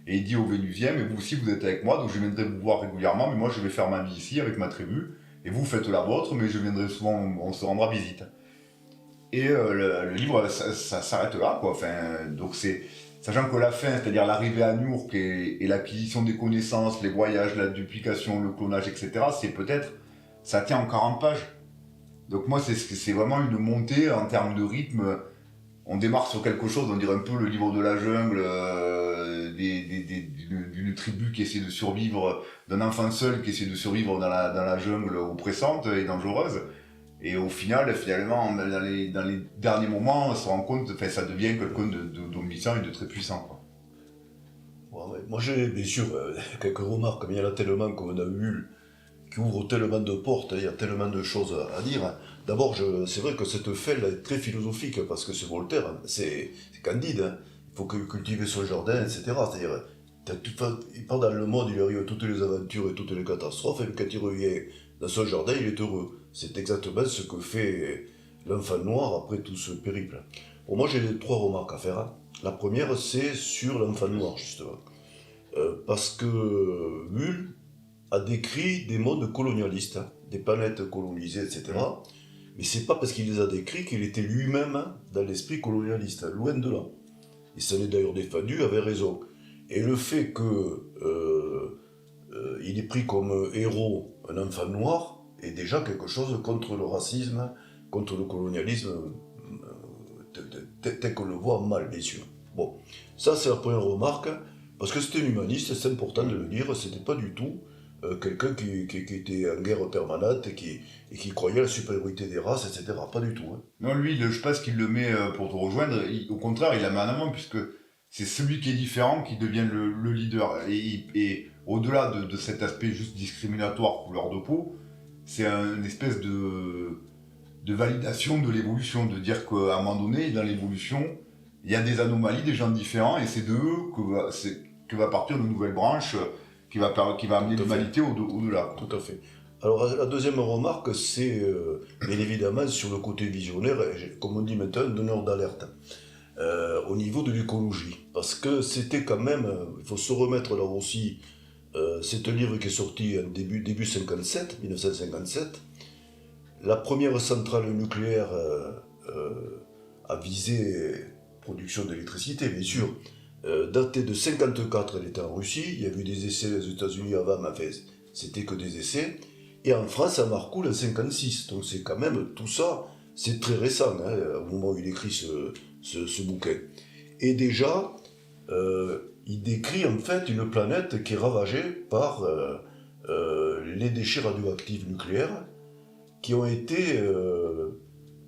Et il dit aux Vénusiens, mais vous aussi vous êtes avec moi, donc je viendrai vous voir régulièrement, mais moi je vais faire ma vie ici avec ma tribu, et vous faites la vôtre, mais je viendrai souvent, on se rendra visite. Et le livre, ça s'arrête là, quoi. Enfin, donc sachant que la fin, c'est-à-dire l'arrivée à Niurk et l'acquisition des connaissances, les voyages, la duplication, le clonage, etc., ça tient en 40 pages. Donc moi, c'est vraiment une montée en termes de rythme. On démarre sur quelque chose, on dirait un peu le livre de la jungle, d'une tribu qui essaie de survivre, d'un enfant seul qui essaie de survivre dans la jungle oppressante et dangereuse. Et au final, finalement, dans les derniers moments, on se rend compte, ça devient quelqu'un d'omniscient et de très puissant, quoi. Ouais. Moi j'ai bien sûr quelques remarques, mais il y en a tellement qu'on a eu, qui ouvre tellement de portes, il y a tellement de choses à dire. D'abord, c'est vrai que cette fête est très philosophique, parce que c'est Voltaire, c'est Candide, hein. Il faut cultiver son jardin, etc. C'est-à-dire, pendant le monde, il arrive toutes les aventures et toutes les catastrophes, et quand il revient dans son jardin, il est heureux. C'est exactement ce que fait l'enfant noir après tout ce périple. Bon, moi j'ai 3 remarques à faire. La première, c'est sur l'enfant noir, justement. Parce que Bull a décrit des mondes colonialistes, hein, des planètes colonisées, etc. Mais c'est pas parce qu'il les a décrits qu'il était lui-même dans l'esprit colonialiste, loin de là. Il s'en est d'ailleurs défendu, avait raison. Et le fait que il est pris comme héros, un enfant noir, et déjà quelque chose contre le racisme, contre le colonialisme, tel qu'on le voit mal, bien sûr. Bon, ça c'est la première remarque, parce que c'était un humaniste, c'est important de le dire, c'était pas du tout quelqu'un qui était en guerre permanente et qui croyait à la supériorité des races, etc. Pas du tout. Hein. Non, lui, je pense qu'il le met pour te rejoindre. Au contraire, il la met en avant, puisque c'est celui qui est différent qui devient le leader. Et au-delà de cet aspect juste discriminatoire couleur de peau, c'est une espèce de validation de l'évolution, de dire qu'à un moment donné, dans l'évolution, il y a des anomalies, des gens différents, et c'est de eux que va partir une nouvelle branche qui va amener l'humanité au-delà. Tout à fait. Alors la deuxième remarque, c'est bien évidemment sur le côté visionnaire, comme on dit maintenant, un donneur d'alerte. Au niveau de l'écologie. Parce que c'était quand même, il faut se remettre là aussi, c'est un livre qui est sorti en début 1957. La première centrale nucléaire a visé production d'électricité, bien sûr. Datée de 54, elle était en Russie. Il y a eu des essais aux États-Unis avant, mais enfin, c'était que des essais. Et en France, à Marcoule en 56. Donc c'est quand même tout ça, c'est très récent, hein, au moment où il écrit ce bouquin. Et déjà, il décrit en fait une planète qui est ravagée par les déchets radioactifs nucléaires qui ont été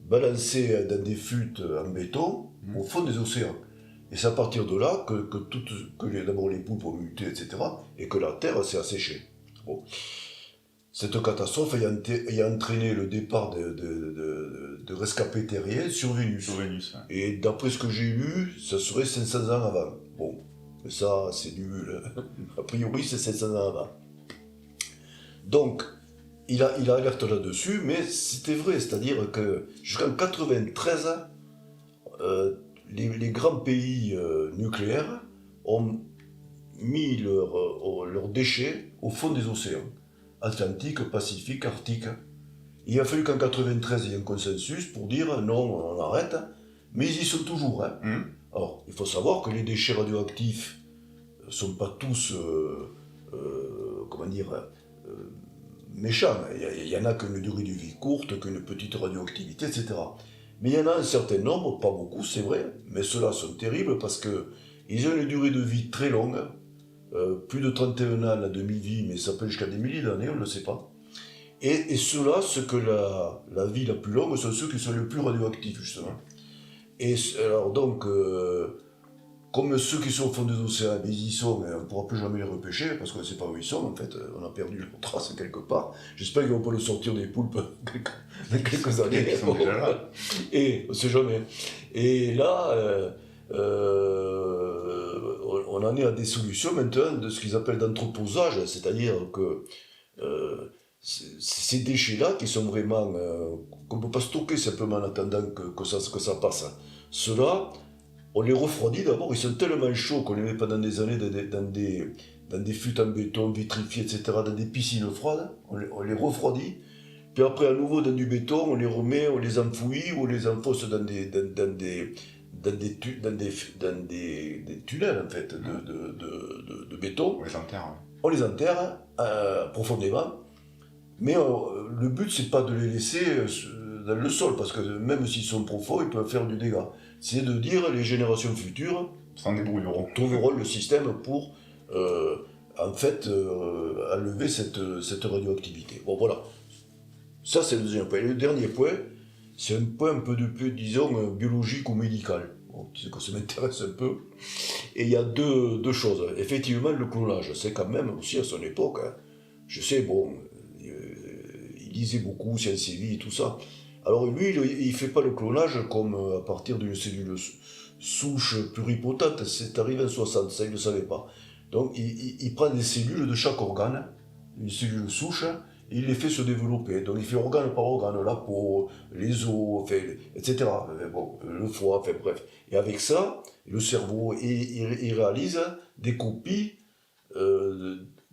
balancés dans des fûts en béton au fond des océans. Et c'est à partir de là que d'abord les poulpes ont muté, etc., et que la Terre s'est asséchée. Bon. Cette catastrophe ayant entraîné le départ de rescapés terriens sur Vénus. Ouais. Et d'après ce que j'ai lu, ça serait 500 ans avant. Bon, mais ça, c'est nul. A priori, c'est 500 ans avant. Donc, il a alerte là-dessus, mais c'était vrai. C'est-à-dire que jusqu'en 93, les grands pays nucléaires ont mis leurs déchets au fond des océans. Atlantique, Pacifique, Arctique. Il a fallu qu'en 93 il y ait un consensus pour dire non, on arrête, mais ils y sont toujours. Hein. Alors, il faut savoir que les déchets radioactifs ne sont pas tous, méchants. Il y en a qui ont une durée de vie courte, qui ont une petite radioactivité, etc. Mais il y en a un certain nombre, pas beaucoup, c'est vrai, mais ceux-là sont terribles parce qu'ils ont une durée de vie très longue. Plus de 31 ans la demi-vie, mais ça peut jusqu'à des milliers d'années, on ne le sait pas. Et ceux-là, ceux que la vie la plus longue, sont ceux qui sont les plus radioactifs, justement. Et alors donc, comme ceux qui sont au fond des océans, ils y sont, mais on ne pourra plus jamais les repêcher, parce qu'on ne sait pas où ils sont, en fait, on a perdu leur trace quelque part. J'espère qu'ils ne vont pas le sortir des poulpes dans quelques années. Ils sont déjà là. Et on ne sait jamais. Et là, on en est à des solutions maintenant de ce qu'ils appellent d'entreposage, c'est-à-dire que ces déchets-là qui sont vraiment qu'on ne peut pas stocker simplement en attendant que ça passe. Ceux-là, on les refroidit d'abord, ils sont tellement chauds qu'on les met pendant des années dans des fûts en béton vitrifiés, etc., dans des piscines froides, on les refroidit, puis après à nouveau dans du béton, on les remet, on les enfouit, ou on les enfonce dans des tunnels en fait de béton. On les enterre. Ouais. On les enterre profondément, mais le but c'est pas de les laisser dans le sol, parce que même s'ils sont profonds, ils peuvent faire du dégât. C'est de dire les générations futures s'en débrouilleront. Trouveront le système pour enlever cette radioactivité. Bon voilà, ça c'est le deuxième point. Et le dernier point, c'est un point un peu plus, disons, biologique ou médical. Bon, c'est que ça m'intéresse un peu. Et il y a deux choses. Effectivement, le clonage, c'est quand même aussi à son époque. Hein. Je sais, bon, il lisait beaucoup, Sciences et Vie et tout ça. Alors lui, il ne fait pas le clonage comme à partir d'une cellule souche pluripotente. C'est arrivé en 60, ça il ne le savait pas. Donc il prend des cellules de chaque organe, une cellule souche, et il les fait se développer. Donc il fait organe par organe, la peau, les os, enfin, etc. Bon, le foie, enfin bref. Et avec ça, le cerveau, il réalise des copies,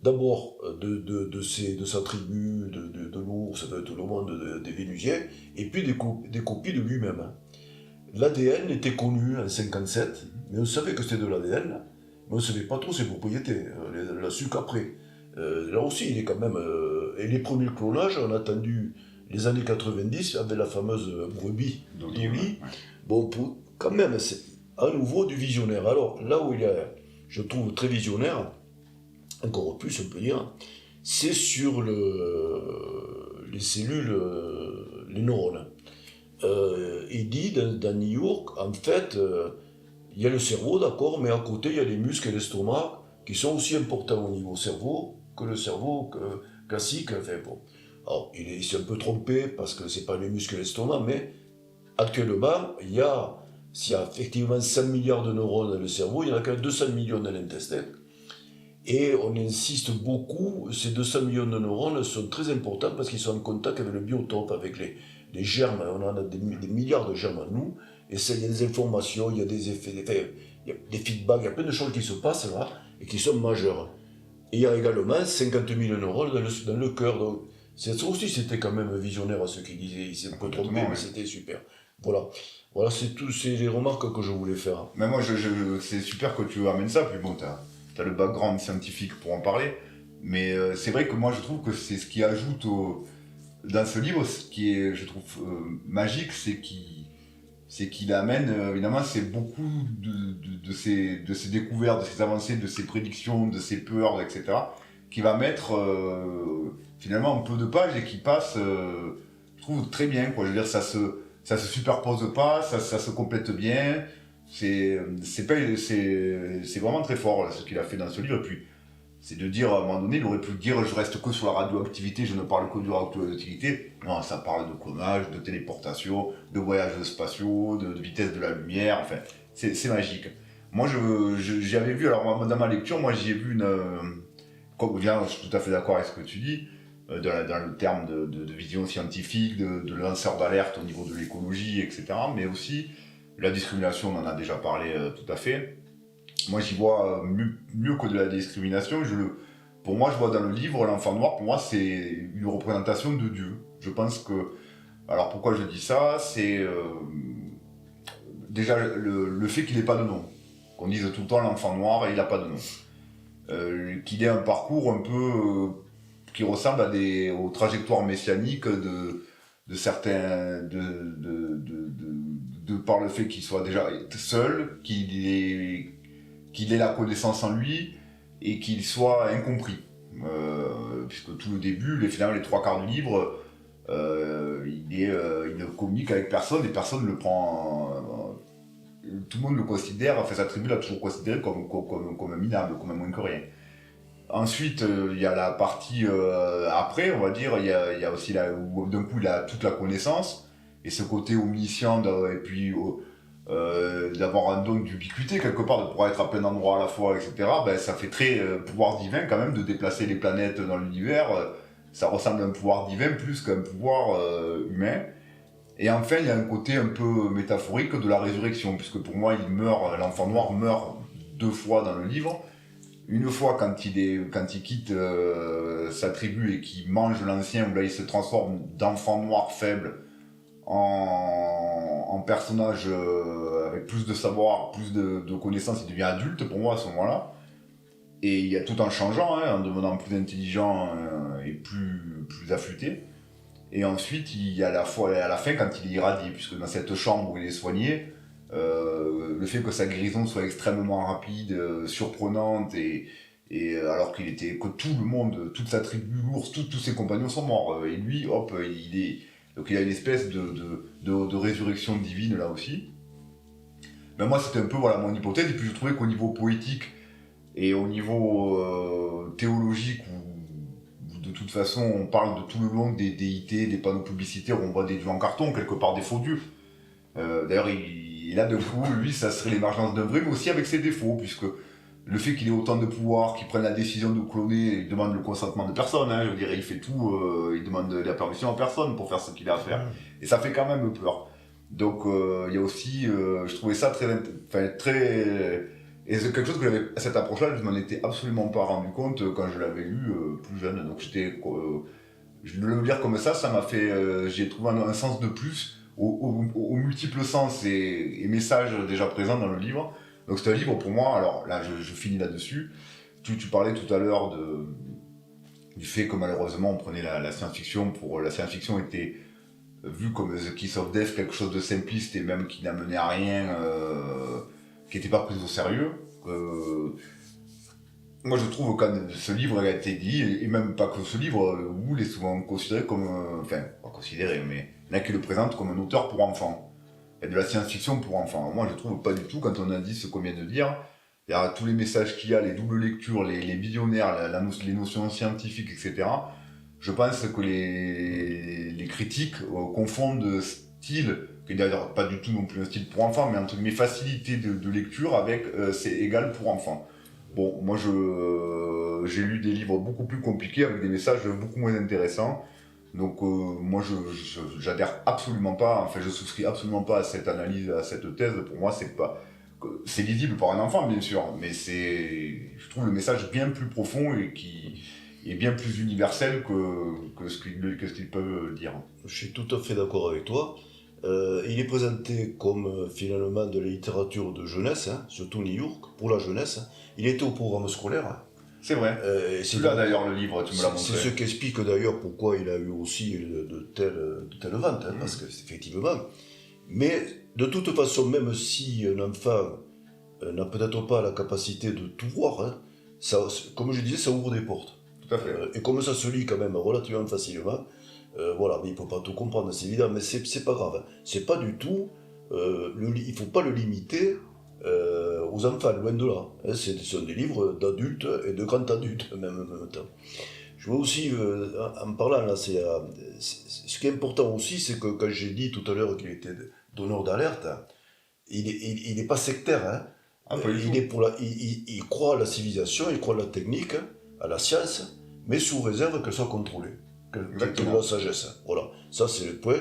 d'abord de sa tribu, de l'ours, de tout le monde des Vénusiens, et puis des copies de lui-même. L'ADN était connu en 57, mais on savait que c'était de l'ADN, mais on ne savait pas trop ses propriétés. On l'a su qu'après. Là aussi, il est quand même... et les premiers clonages, on a attendu les années 90 avec la fameuse brebis Dolly, Dolly. ouais. Bon, quand même, c'est à nouveau du visionnaire. Alors, là où il est, je trouve, très visionnaire, encore plus, on peut dire, c'est sur les cellules, les neurones. Il dit dans New York, en fait, il y a le cerveau, d'accord, mais à côté, il y a les muscles et l'estomac qui sont aussi importants au niveau cerveau que le cerveau classique. Enfin, bon. Alors, il s'est un peu trompé parce que c'est pas les muscles et l'estomac, mais actuellement, s'il y a effectivement 100 milliards de neurones dans le cerveau, il y en a quand même 200 millions dans l'intestin. Et on insiste beaucoup, ces 200 millions de neurones sont très importants parce qu'ils sont en contact avec le biotope, avec les germes. On en a des milliards de germes en nous, et il y a des informations, il y a des effets, il y a des feedbacks, il y a plein de choses qui se passent là, et qui sont majeures. Et il y a également 50 000 neurones dans le cœur. Donc, ça aussi, c'était quand même visionnaire à ce qu'il disait. Il s'est un peu trompé, mais c'était super. Voilà, c'est les remarques que je voulais faire. Mais moi, c'est super que tu amènes ça, puis bon, t'as le background scientifique pour en parler, mais c'est vrai que moi, je trouve que c'est ce qui ajoute dans ce livre, ce qui est, je trouve, magique, c'est qu'il amène, évidemment, c'est beaucoup de ces découvertes, de ces avancées, de ces prédictions, de ces peurs, etc., qui va mettre finalement un peu de page et qui passe, je trouve, très bien, quoi. Je veux dire, ça se superpose pas, ça se complète bien. C'est vraiment très fort là, ce qu'il a fait dans ce livre. Et puis, c'est de dire, à un moment donné, il aurait pu dire je reste que sur la radioactivité, je ne parle que de radioactivité. Non, ça parle de clonage, de téléportation, de voyages spatiaux, de vitesse de la lumière, enfin, c'est magique. Moi, j'avais vu, alors dans ma lecture, moi j'y ai vu comme bien, je suis tout à fait d'accord avec ce que tu dis, dans le terme de vision scientifique, de lanceur d'alerte au niveau de l'écologie, etc. Mais aussi, la discrimination, on en a déjà parlé tout à fait. Moi, j'y vois mieux que de la discrimination. Pour moi, je vois dans le livre, l'enfant noir, pour moi, c'est une représentation de Dieu. Je pense que... Alors, pourquoi je dis ça? C'est déjà le fait qu'il n'ait pas de nom. Qu'on dise tout le temps l'enfant noir et il n'a pas de nom. Qu'il ait un parcours un peu... qui ressemble aux trajectoires messianiques de certains... de par le fait qu'il soit déjà seul, qu'il ait la connaissance en lui et qu'il soit incompris. Puisque tout le début, finalement les trois quarts du livre, il ne communique avec personne et personne ne le prend. Tout le monde le considère, enfin sa tribu l'a toujours considéré comme un minable, comme un moins que rien. Ensuite, il y a la partie après, on va dire, il y a aussi où d'un coup il a toute la connaissance et ce côté omniscient et puis d'avoir un don d'ubiquité quelque part, de pouvoir être à plein d'endroits à la fois, etc. Ben, ça fait très pouvoir divin quand même de déplacer les planètes dans l'univers. Ça ressemble à un pouvoir divin plus qu'un pouvoir humain. Et enfin, il y a un côté un peu métaphorique de la résurrection, puisque pour moi, l'enfant noir meurt 2 fois dans le livre. Une fois quand il quitte sa tribu et qu'il mange l'ancien, où là il se transforme d'enfant noir faible en personnage avec plus de savoir, plus de connaissances, il devient adulte pour moi à ce moment-là. Et il y a tout en changeant, en devenant plus intelligent et plus affûté. Et ensuite, il y a à la fin quand il est irradié, puisque dans cette chambre où il est soigné, le fait que sa guérison soit extrêmement rapide, surprenante, et alors que tout le monde, toute sa tribu, l'ours, tous ses compagnons sont morts. Et lui, hop, donc il y a une espèce de résurrection divine là aussi. Mais moi, c'était un peu voilà, mon hypothèse, et puis je trouvais qu'au niveau poétique et au niveau théologique, où de toute façon on parle de tout le long des déités, des panneaux publicitaires où on voit des dieux en carton, quelque part des faux dieux. D'ailleurs, il a de coup, lui, ça serait l'émergence d'un vrai, mais aussi avec ses défauts, puisque le fait qu'il ait autant de pouvoir, qu'il prenne la décision de cloner, il demande le consentement de personne, je veux dire, il fait tout, il demande la permission à personne pour faire ce qu'il a à faire. Et ça fait quand même peur. Donc, il y a aussi, je trouvais ça très... Et c'est quelque chose que j'avais, cette approche-là, je m'en étais absolument pas rendu compte quand je l'avais lu plus jeune. Donc, je veux le lire comme ça m'a fait, j'ai trouvé un sens de plus, aux multiples sens et messages déjà présents dans le livre. Donc c'est un livre pour moi, alors là je finis là-dessus, tu parlais tout à l'heure du fait que malheureusement on prenait la science-fiction pour... La science-fiction était vue comme The Kiss of Death, quelque chose de simpliste et même qui n'amenait à rien, qui n'était pas pris au sérieux. Moi je trouve que quand ce livre a été dit, et même pas que ce livre, Wool est souvent considéré comme... enfin, pas considéré, mais il y en a qui le présentent comme un auteur pour enfants. Et de la science-fiction pour enfants. Moi je trouve pas du tout, quand on a dit ce qu'on vient de dire, il y a tous les messages qu'il y a, les doubles lectures, les visionnaires, les notions scientifiques, etc. Je pense que les critiques confondent style, qui n'est d'ailleurs pas du tout non plus un style pour enfants, mais entre guillemets facilité de lecture avec c'est égal pour enfants. Bon, moi j'ai lu des livres beaucoup plus compliqués avec des messages beaucoup moins intéressants. Donc moi j'adhère absolument pas, enfin je souscris absolument pas à cette analyse, à cette thèse. Pour moi c'est lisible par un enfant bien sûr, mais je trouve le message bien plus profond et qui est bien plus universel que ce qu'ils peuvent dire. Je suis tout à fait d'accord avec toi. Il est présenté comme finalement de la littérature de jeunesse, hein, surtout New York, pour la jeunesse. Il était au programme scolaire. Hein. C'est vrai. Tu l'as d'ailleurs le livre, tu me l'as montré. C'est ce qui explique d'ailleurs pourquoi il a eu aussi de telles ventes, hein, parce que effectivement. Mais de toute façon, même si un enfant n'a peut-être pas la capacité de tout voir, hein, ça, comme je disais, ça ouvre des portes. Tout à fait. Et comme ça se lit quand même relativement facilement, voilà, mais il ne peut pas tout comprendre, c'est évident, mais c'est pas grave. C'est pas du tout, il ne faut pas le limiter aux enfants, loin de là. Hein, ce sont des livres d'adultes et de grands adultes, même en même temps. Je veux aussi, en parlant là, ce qui est important aussi, c'est que quand j'ai dit tout à l'heure qu'il était donneur d'alerte, il n'est pas sectaire. Hein. Ah, il croit à la civilisation, il croit à la technique, à la science, mais sous réserve qu'elle soit contrôlée, qu'elle ait la sagesse. Voilà, ça c'est le point.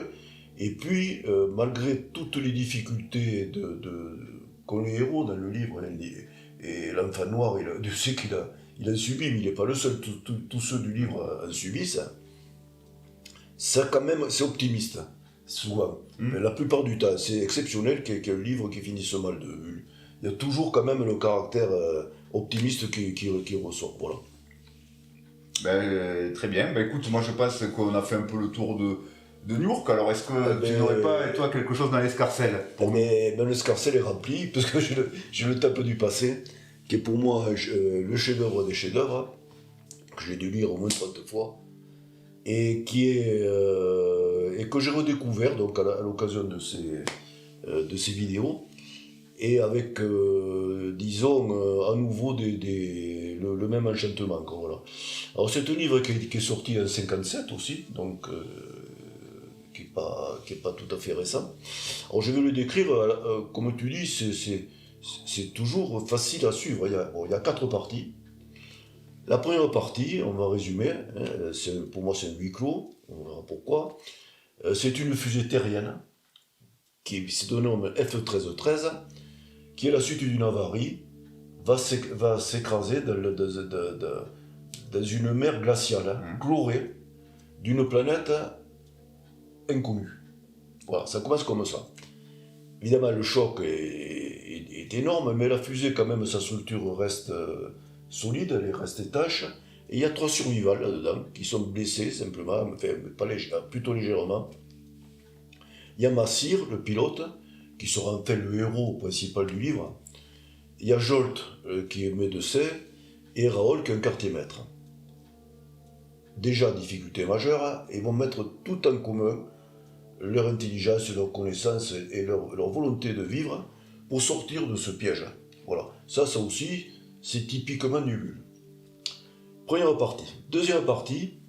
Et puis, malgré toutes les difficultés qu'ont les héros dans le livre, hein, et l'enfant noir, Dieu sait qu'il a subi, mais il n'est pas le seul, tous ceux du livre en subissent. Ça, quand même, c'est optimiste, souvent. Mais la plupart du temps, c'est exceptionnel qu'il y ait un livre qui finisse mal de vue. Il y a toujours quand même le caractère optimiste qui ressort. Voilà. Très bien. Écoute, moi je pense qu'on a fait un peu le tour de New York. Alors est-ce que tu n'aurais pas, toi, quelque chose dans l'escarcelle Mais l'escarcelle est rempli, parce que j'ai le tape du passé, qui est pour moi le chef-d'œuvre des chefs-d'œuvre, que j'ai dû lire au moins 30 fois, et et que j'ai redécouvert donc à l'occasion de ces vidéos, et avec, disons, à nouveau le même enchantement. Voilà. Alors c'est un livre qui est sorti en 1957 aussi, donc qui n'est pas tout à fait récent. Alors je vais le décrire, comme tu dis, c'est toujours facile à suivre. Il y a 4 parties. La première partie, on va résumer, hein, pour moi c'est un huis clos, on verra pourquoi. C'est une fusée terrienne qui se dénomme F-13-13, qui à la suite d'une avarie va s'écraser dans une mer glaciale, chlorée, d'une planète inconnue. Voilà, ça commence comme ça. Évidemment, le choc est énorme, mais la fusée, quand même, sa structure reste solide, elle reste étanche. Et il y a 3 survivants là-dedans, qui sont blessés simplement, enfin, plutôt légèrement. Il y a Massir, le pilote, qui sera en fait le héros principal du livre. Il y a Jolt, qui est médecin, et Raoul, qui est un quartier-maître. Déjà, difficulté majeure, ils vont mettre tout en commun leur intelligence, leur connaissance et leur volonté de vivre pour sortir de ce piège. Voilà, ça aussi, c'est typiquement nul. Première partie. Deuxième partie,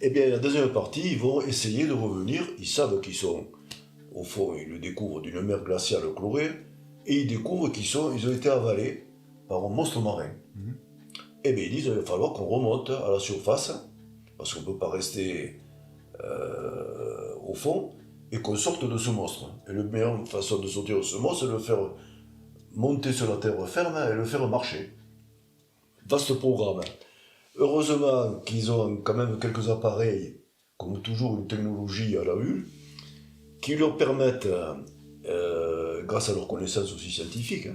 eh bien, la deuxième partie, ils vont essayer de revenir, ils savent qu'ils sont, au fond, ils le découvrent d'une mer glaciale chlorée, et ils découvrent qu'ils ont été avalés par un monstre marin. Eh bien, ils disent qu'il va falloir qu'on remonte à la surface, parce qu'on ne peut pas rester au fond, et qu'on sorte de ce monstre. Et la meilleure façon de sortir de ce monstre, c'est de le faire monter sur la terre ferme et le faire marcher. Vaste programme. Heureusement qu'ils ont quand même quelques appareils, comme toujours une technologie à la hue, qui leur permettent, grâce à leur connaissance aussi scientifique,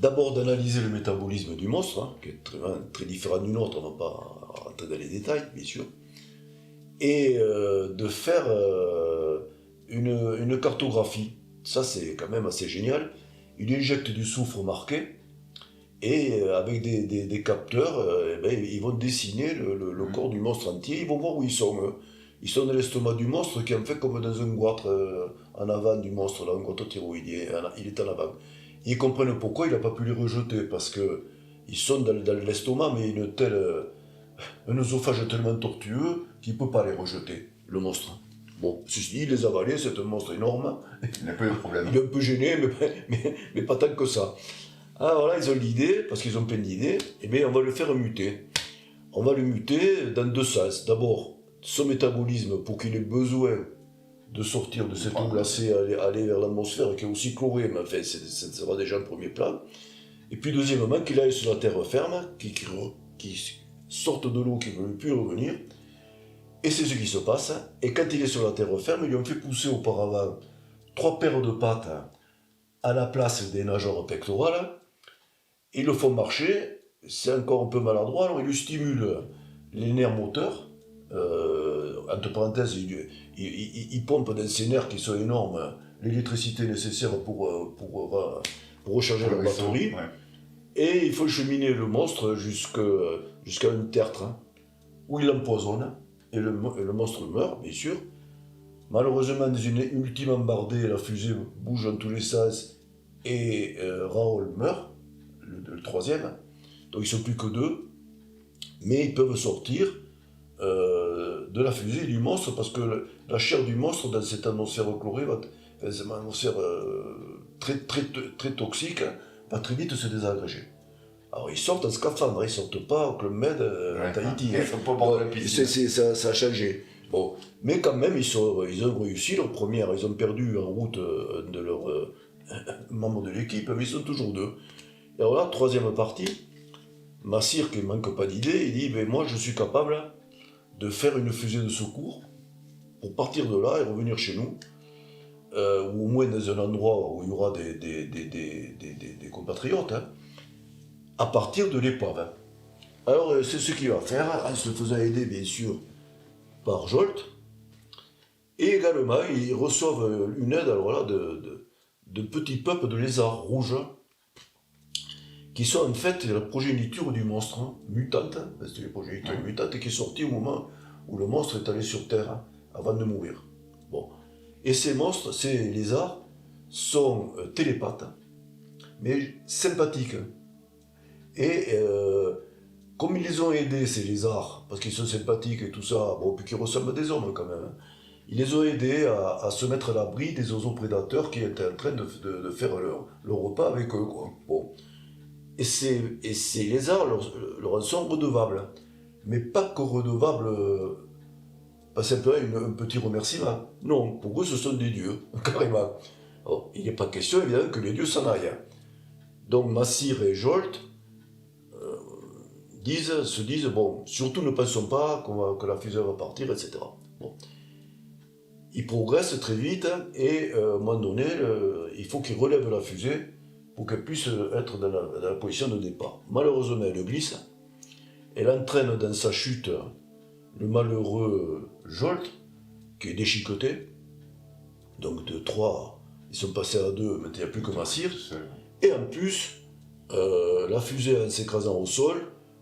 d'abord d'analyser le métabolisme du monstre, hein, qui est très différent du nôtre, on ne va pas rentrer dans les détails, bien sûr, et de faire une cartographie. Ça, c'est quand même assez génial. Il injecte du soufre marqué, et avec des capteurs, ils vont dessiner le corps du monstre entier, ils vont voir où ils sont. Ils sont dans l'estomac du monstre, qui est en fait comme dans un goitre en avant du monstre, là, un goitre thyroïdien, il est en avant. Ils comprennent pourquoi il n'a pas pu les rejeter, parce qu'ils sont dans l'estomac, mais un œsophage tellement tortueux qu'il ne peut pas les rejeter, le monstre. Bon, ceci dit, il les a avalés, c'est un monstre énorme. Il n'a pas eu de problème. Il est un peu gêné, mais pas tant que ça. Alors là, ils ont l'idée, parce qu'ils ont plein d'idées, et bien on va le faire muter. On va le muter dans deux sens. D'abord, son métabolisme, pour qu'il ait besoin de sortir de cette eau glacée, aller vers l'atmosphère, qui est aussi chlorée, mais enfin, ça sera déjà un premier plan. Et puis deuxièmement, qu'il aille sur la terre ferme, qu'il sorte de l'eau, qu'il ne veut plus revenir. Et c'est ce qui se passe. Et quand il est sur la terre ferme, ils lui ont fait pousser auparavant 3 paires de pattes à la place des nageoires pectorales. Ils le font marcher, c'est encore un peu maladroit, alors ils lui stimulent les nerfs moteurs. Entre parenthèses, il pompe dans ces nerfs qui sont énormes l'électricité nécessaire pour recharger la batterie. Ouais. Et il faut cheminer le monstre jusqu'à une tertre, hein, où il l'empoisonne, et le monstre meurt, bien sûr. Malheureusement, dans une ultime embardée, la fusée bouge dans tous les sens, et Raoul meurt, le troisième. Donc ils ne sont plus que 2, mais ils peuvent sortir de la fusée du monstre, parce que la chair du monstre dans cette atmosphère chlorée, c'est une atmosphère très toxique, va très vite se désagréger. Alors ils sortent en scaphandre, ils ne sortent pas au Club Med à Tahiti. Ils ne sont pas bord de la piscine. Ça a changé. Bon, mais quand même, ils ont réussi leur première. Ils ont perdu en route un de leurs membres de l'équipe, mais ils sont toujours 2. Et alors là, troisième partie, Massir, qui ne manque pas d'idée, il dit ben, moi je suis capable de faire une fusée de secours pour partir de là et revenir chez nous, ou au moins dans un endroit où il y aura des compatriotes, hein, à partir de l'épave. Alors c'est ce qu'il va faire, en se faisant aider bien sûr par Jolt, et également ils reçoivent une aide alors là, de petits peuples de lézards rouges, qui sont en fait la progéniture du monstre, hein, mutante, c'était les progénitures mutantes, qui est sortie au moment où le monstre est allé sur Terre, hein, avant de mourir. Bon. Et ces monstres, ces lézards, sont télépathes, mais sympathiques. Et comme ils les ont aidés, ces lézards, parce qu'ils sont sympathiques et tout ça, bon, puis qu'ils ressemblent à des hommes quand même, hein, ils les ont aidés à se mettre à l'abri des oiseaux prédateurs qui étaient en train de faire leur repas avec eux, quoi. Bon. Et ces lézards leur en sont redevables. Mais pas que redevables, pas simplement un petit remerciement. Non, pour eux, ce sont des dieux, carrément. Alors, il n'est pas question, évidemment, que les dieux s'en aillent. Donc Massir et Jolt se disent, bon, surtout ne pensons pas que la fusée va partir, etc. Bon. Ils progressent très vite, et à un moment donné, il faut qu'ils relèvent la fusée pour qu'elle puisse être dans la position de départ. Malheureusement, elle glisse, elle entraîne dans sa chute le malheureux Jolt, qui est déchiqueté. Donc de 3, ils sont passés à 2, maintenant il n'y a plus que Massir. Et en plus, la fusée, en s'écrasant au sol,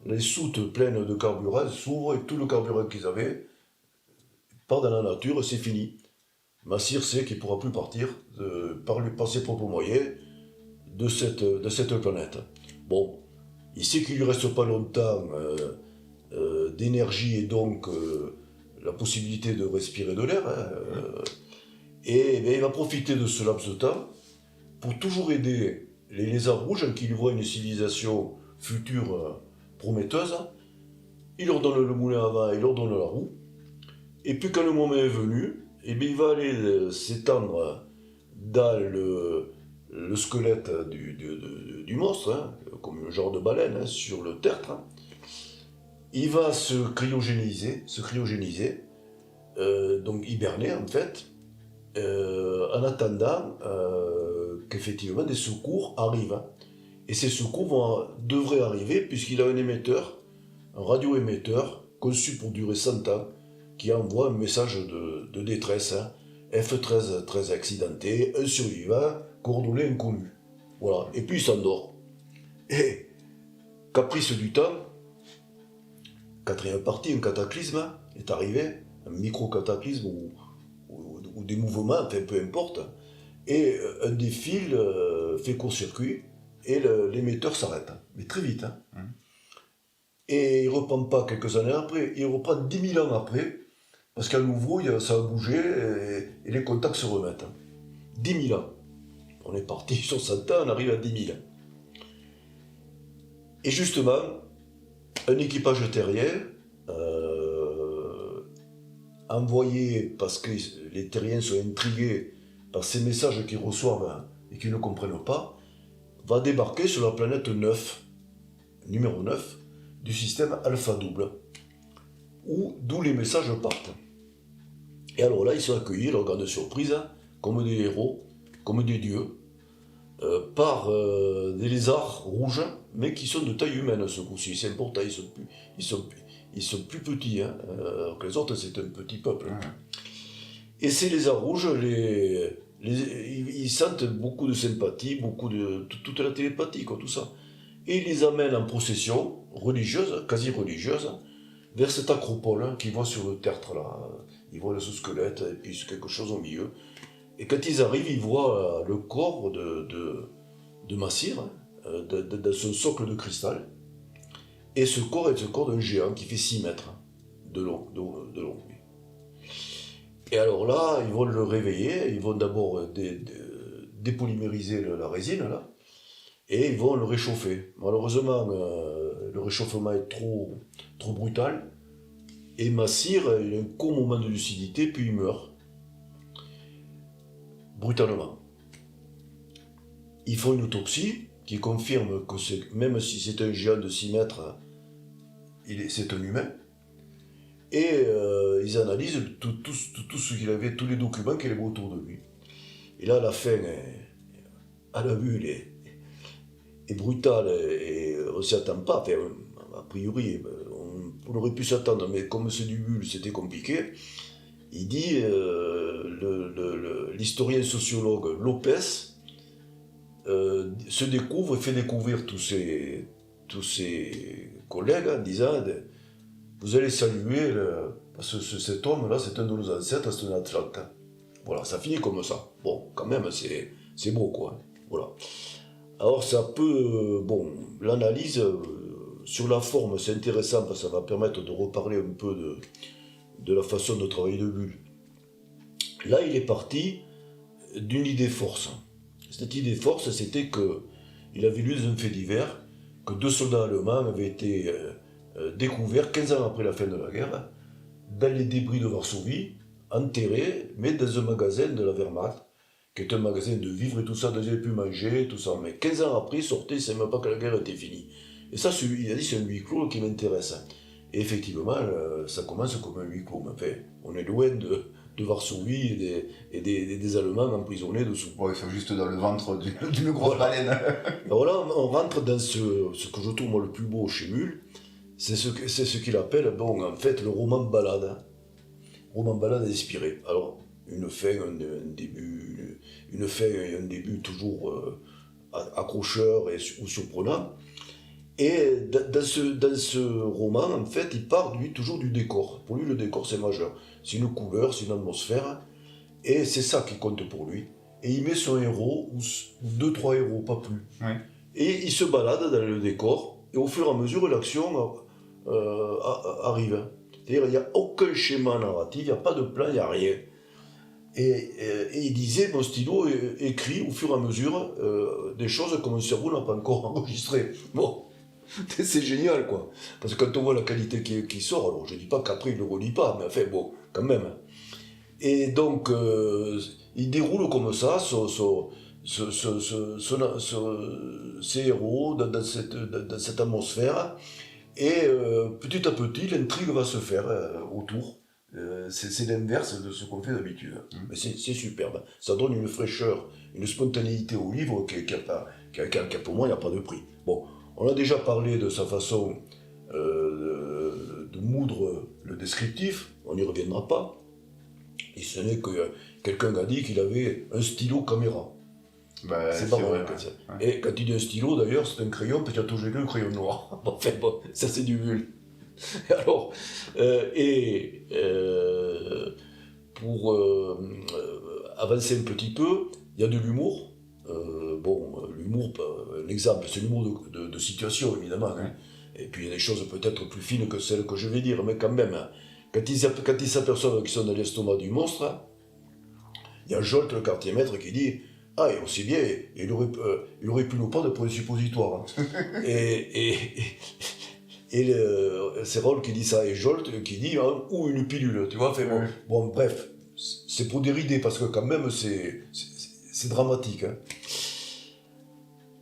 les soutes pleines de carburant s'ouvrent, et tout le carburant qu'ils avaient part dans la nature, c'est fini. Massir sait qu'il ne pourra plus partir par ses propres moyens de cette planète. Bon, il sait qu'il ne lui reste pas longtemps d'énergie, et donc la possibilité de respirer de l'air, hein, et il va profiter de ce laps de temps pour toujours aider les lézards rouges qui lui voient une civilisation future prometteuse. Il leur donne le moulin à vent, il leur donne la roue, et puis quand le moment est venu, il va aller s'étendre dans le squelette du monstre, hein, comme un genre de baleine, hein, sur le tertre. Hein. Il va se cryogéniser, donc hiberner en fait, en attendant qu'effectivement des secours arrivent. Hein. Et ces secours devraient arriver puisqu'il a un émetteur, un radioémetteur, conçu pour durer 100 ans, qui envoie un message de détresse. Hein. F-13 très accidenté, un survivant, coordonnées inconnues. Voilà, et puis il s'endort. Et, caprice du temps, quatrième partie, un cataclysme est arrivé, un micro-cataclysme ou des mouvements, enfin peu importe, et un des fils fait court-circuit, et l'émetteur s'arrête, mais très vite. Hein. Et il ne reprend pas quelques années après, il reprend 10 000 ans après, parce qu'à nouveau, ça a bougé, et les contacts se remettent. 10 000 ans. On est parti sur 100 ans, on arrive à 10 000. Et justement, un équipage terrien, envoyé parce que les terriens sont intrigués par ces messages qu'ils reçoivent et qu'ils ne comprennent pas, va débarquer sur la planète 9, numéro 9, du système Alpha Double, d'où les messages partent. Et alors là, ils sont accueillis, leur grande surprise, comme des héros, comme des dieux, par des lézards rouges, mais qui sont de taille humaine ce coup-ci. C'est important, ils sont plus petits, hein, alors que les autres c'est un petit peuple. Et ces lézards rouges, ils sentent beaucoup de sympathie, toute la télépathie, quoi, tout ça. Et ils les amènent en procession religieuse, quasi religieuse, vers cette acropole hein, qu'ils voient sur le tertre là. Ils voient le sous-squelette et puis quelque chose au milieu. Et quand ils arrivent, ils voient le corps de Massir, hein, dans son socle de cristal. Et ce corps est le corps d'un géant qui fait 6 mètres de long. Et alors là, ils vont le réveiller, ils vont d'abord dépolymériser la résine, là, et ils vont le réchauffer. Malheureusement, le réchauffement est trop brutal, et Massir, il a un court moment de lucidité, puis il meurt. Brutalement. Ils font une autopsie qui confirme que même si c'est un géant de 6 mètres, c'est un humain. Et ils analysent tout ce qu'il avait, tous les documents qu'il avait autour de lui. Et là, la fin, à la vue, est brutale et on ne s'y attend pas. Enfin, a priori, on aurait pu s'attendre, mais comme c'est du bulle, c'était compliqué. Il dit, l'historien sociologue Lopez se découvre et fait découvrir tous ses collègues en disant vous allez saluer, parce que cet homme-là, c'est un de nos ancêtres, c'est un Atlante. Voilà, ça finit comme ça. Bon, quand même, c'est beau, quoi. Voilà. Alors, ça peut... l'analyse, sur la forme, c'est intéressant, parce que ça va permettre de reparler un peu de la façon de travailler de Bull. Là, il est parti d'une idée force. Cette idée force, c'était qu'il avait lu dans un fait divers que 2 soldats allemands avaient été découverts 15 ans après la fin de la guerre dans les débris de Varsovie, enterrés, mais dans un magasin de la Wehrmacht, qui est un magasin de vivres et tout ça, ils avaient pu manger, tout ça. Mais 15 ans après, ils sortaient, ils ne savaient même pas que la guerre était finie. Et ça, il a dit, c'est un huis clos qui m'intéresse. Et effectivement, ça commence comme un huis clos. Mais enfin, on est loin de Varsovie et des Allemands emprisonnés dessous. Ouais, ils sont juste dans le ventre d'une grosse baleine. Alors là, on rentre dans ce que je trouve moi le plus beau chez Bull, c'est ce qu'il appelle, en fait, le roman ballade. Roman ballade inspiré. Alors, une fin, un début, un début toujours accrocheur ou surprenant. Et dans ce roman, en fait, il part, lui, toujours du décor. Pour lui, le décor, c'est majeur. C'est une couleur, c'est une atmosphère. Et c'est ça qui compte pour lui. Et il met son héros, ou 2-3 héros, pas plus. Ouais. Et il se balade dans le décor. Et au fur et à mesure, l'action arrive. C'est-à-dire, il n'y a aucun schéma narratif, il n'y a pas de plan, il n'y a rien. Et il disait, mon stylo écrit au fur et à mesure des choses que mon cerveau n'a pas encore enregistrées. Bon. C'est génial, quoi. Parce que quand on voit la qualité qui sort, alors je dis pas qu'après il ne le relit pas, mais enfin bon, quand même. Et donc, il déroule comme ça ses héros dans cette atmosphère, et petit à petit, l'intrigue va se faire autour. C'est l'inverse de ce qu'on fait d'habitude. Mais c'est superbe. Ça donne une fraîcheur, une spontanéité au livre qui Pour moi, il n'y a pas de prix. Bon, on a déjà parlé de sa façon de moudre le descriptif, on n'y reviendra pas. Et ce n'est que quelqu'un a dit qu'il avait un stylo caméra. Bah, c'est pas vrai. Ouais. Et quand il dit un stylo, d'ailleurs, c'est un crayon, parce qu'il a toujours un crayon noir. Enfin bon, ça c'est du bulle. Alors, pour avancer un petit peu, il y a de l'humour. L'humour, l'exemple, c'est l'humour de situation, évidemment. Hein. Et puis il y a des choses peut-être plus fines que celles que je vais dire, mais quand même, hein, quand ils s'aperçoivent qu'ils sont dans l'estomac du monstre, il y a Jolt, le quartier maître, qui dit « Ah, et aussi bien, il aurait pu nous prendre pour un suppositoire. Hein. » c'est Raoul qui dit ça, et Jolt qui dit hein, « Ou une pilule », tu vois. Bon, bref, c'est pour dérider, parce que quand même, c'est dramatique. Hein.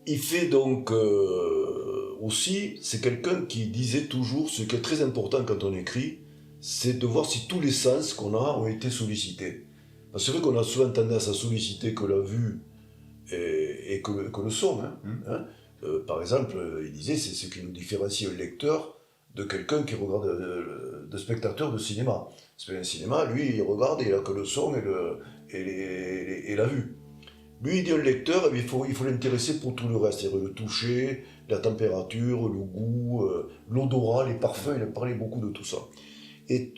Il fait donc aussi, c'est quelqu'un qui disait toujours, ce qui est très important quand on écrit, c'est de voir si tous les sens qu'on a ont été sollicités. Parce que c'est vrai qu'on a souvent tendance à solliciter que la vue et que le son. Hein. Par exemple, il disait, c'est ce qui nous différencie un lecteur de quelqu'un qui regarde, de spectateur de cinéma. Un cinéma, lui, il regarde et il n'a que le son et la vue. Lui, il dit un lecteur, il faut l'intéresser pour tout le reste, c'est-à-dire le toucher, la température, le goût, l'odorat, les parfums, il parlait beaucoup de tout ça. Et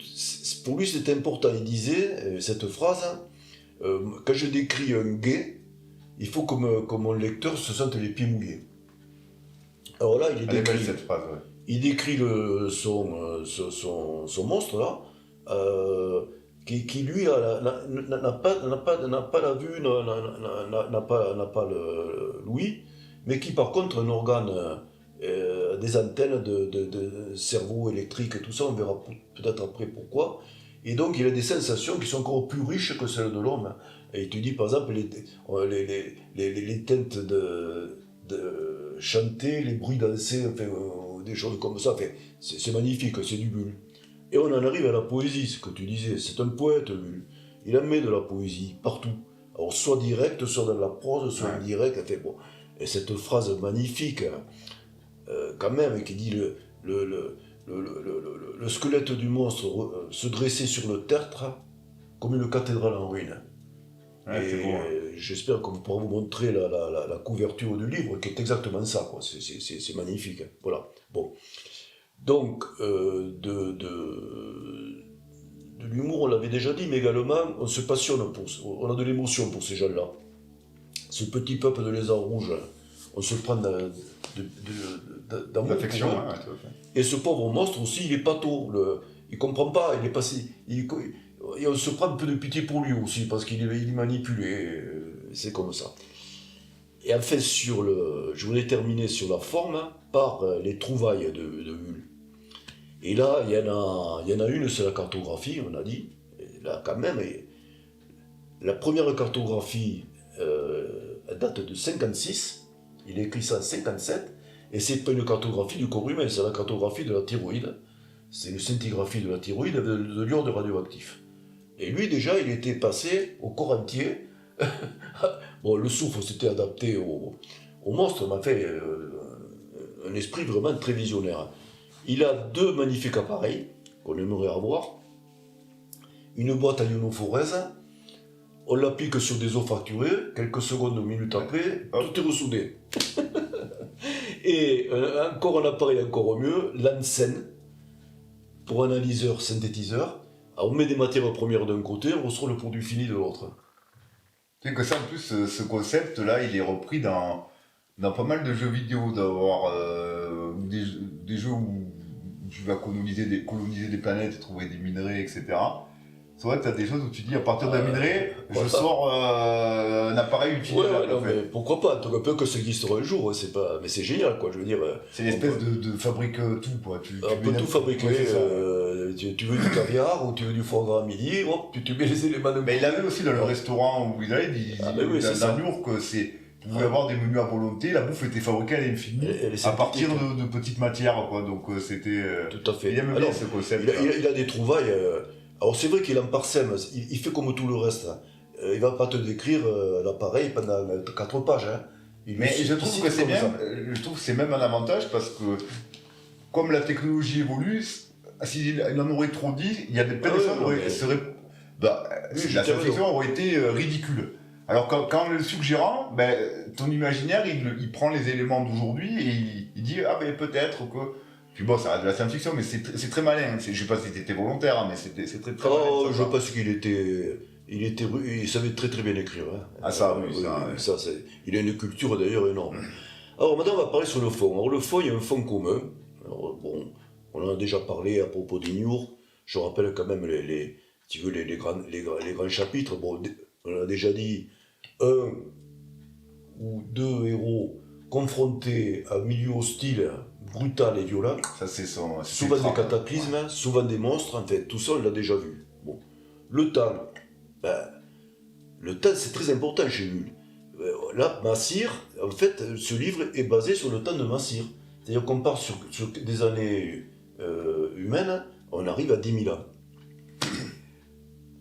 pour lui, c'était important, il disait, cette phrase, quand je décris un guet, il faut que mon lecteur se sente les pieds mouillés. Alors là, cette phrase, ouais. Il décrit son monstre, là, qui lui n'a pas la vue, n'a pas l'ouïe, mais qui par contre un organe, des antennes de cerveau électrique et tout ça, on verra peut-être après pourquoi. Et donc il a des sensations qui sont encore plus riches que celles de l'homme. Et il te dit par exemple les teintes de chanter, les bruits dansés, enfin, des choses comme ça, enfin, c'est magnifique, c'est du bulle. Et on en arrive à la poésie, ce que tu disais, c'est un poète, lui. Il en met de la poésie, partout. Alors, soit direct, soit dans la prose, soit indirect. Enfin, bon. Et cette phrase magnifique, quand même, qui dit le squelette du monstre se dressait sur le tertre comme une cathédrale en ruine. Ouais, c'est beau, hein. J'espère qu'on pourra vous montrer la couverture du livre, qui est exactement ça, quoi. C'est magnifique. Hein. Voilà. Bon. Donc, de l'humour, on l'avait déjà dit, mais également, on se passionne on a de l'émotion pour ces gens-là. Ce petit peuple de lézards rouges, on se prend d'amour. D'affection, hein, et ce pauvre monstre aussi, il est pâteau. Il comprend pas, il est passé. Et on se prend un peu de pitié pour lui aussi, parce qu'il est manipulé. C'est comme ça. Et enfin, je voulais terminer sur la forme par les trouvailles de Hull. Et là, il y en a une, c'est la cartographie, on a dit. Et là, quand même, la première cartographie date de 56. Il a écrit ça en 57. Et c'est pas une cartographie du corps humain, c'est la cartographie de la thyroïde. C'est une scintigraphie de la thyroïde de l'iode radioactif. Et lui, déjà, il était passé au corps entier. Bon, le souffle s'était adapté au monstre, m'a fait un esprit vraiment très visionnaire. Il a 2 magnifiques appareils qu'on aimerait avoir. Une boîte à ionophorèse, on l'applique sur des os fracturés, quelques secondes ou minutes après, tout est ressoudé. Et encore un appareil encore mieux, l'Ansen, pour analyseur synthétiseur. Alors, on met des matières premières d'un côté, on reçoit le produit fini de l'autre. Tu sais que ça, en plus, ce concept-là, il est repris dans pas mal de jeux vidéo, d'avoir des jeux où tu vas coloniser des planètes et trouver des minerais, etc. C'est vrai que tu as des choses où tu dis, à partir d'un minerai, je sors un appareil utilisable. Ouais, mais pourquoi pas, tant que ça existera un jour, mais c'est génial, quoi, je veux dire. C'est l'espèce de fabrique tout, quoi. On peut tout fabriquer, tu veux du caviar ou tu veux du foie gras à midi, hop, tu mets les éléments de... Mais il avait aussi dans le restaurant où il allait, dans Lourdes, que vous pouvez avoir des menus à volonté, la bouffe était fabriquée à l'infini, à partir de petites matières, quoi, donc c'était... Tout à fait. Il aime bien ce concept. Il a des trouvailles... Alors c'est vrai qu'il en parsème, il fait comme tout le reste. Il va pas te décrire l'appareil pendant 4 pages. Hein. Mais je trouve que c'est bien, je trouve que c'est même un avantage parce que comme la technologie évolue, s'il en aurait trop dit, il y a plein de choses seraient... la science-fiction aurait été ridicule. Alors quand le suggérant, ton imaginaire, il prend les éléments d'aujourd'hui et il dit ah ben peut-être que... Puis bon, ça reste de la science-fiction, mais c'est très malin. Je sais pas si c'était volontaire, hein, mais c'est très malin. Oh, je pense il savait très très bien écrire. Hein. Ah ça, oui, ça. Il a une culture d'ailleurs énorme. Alors maintenant, on va parler sur le fond. Alors le fond, il y a un fond commun. Alors bon, on en a déjà parlé à propos des Niort. Je rappelle quand même les grands chapitres. Bon, on a déjà dit un ou deux héros confrontés à un milieu hostile, brutal et violent. Ça, c'est souvent des cataclysmes, souvent des monstres. En fait, tout ça, on l'a déjà vu. Bon, le temps. Le temps, c'est très important chez lui. Là, Massir, en fait, ce livre est basé sur le temps de Massir. C'est-à-dire qu'on part sur des années humaines, on arrive à 10 000 ans.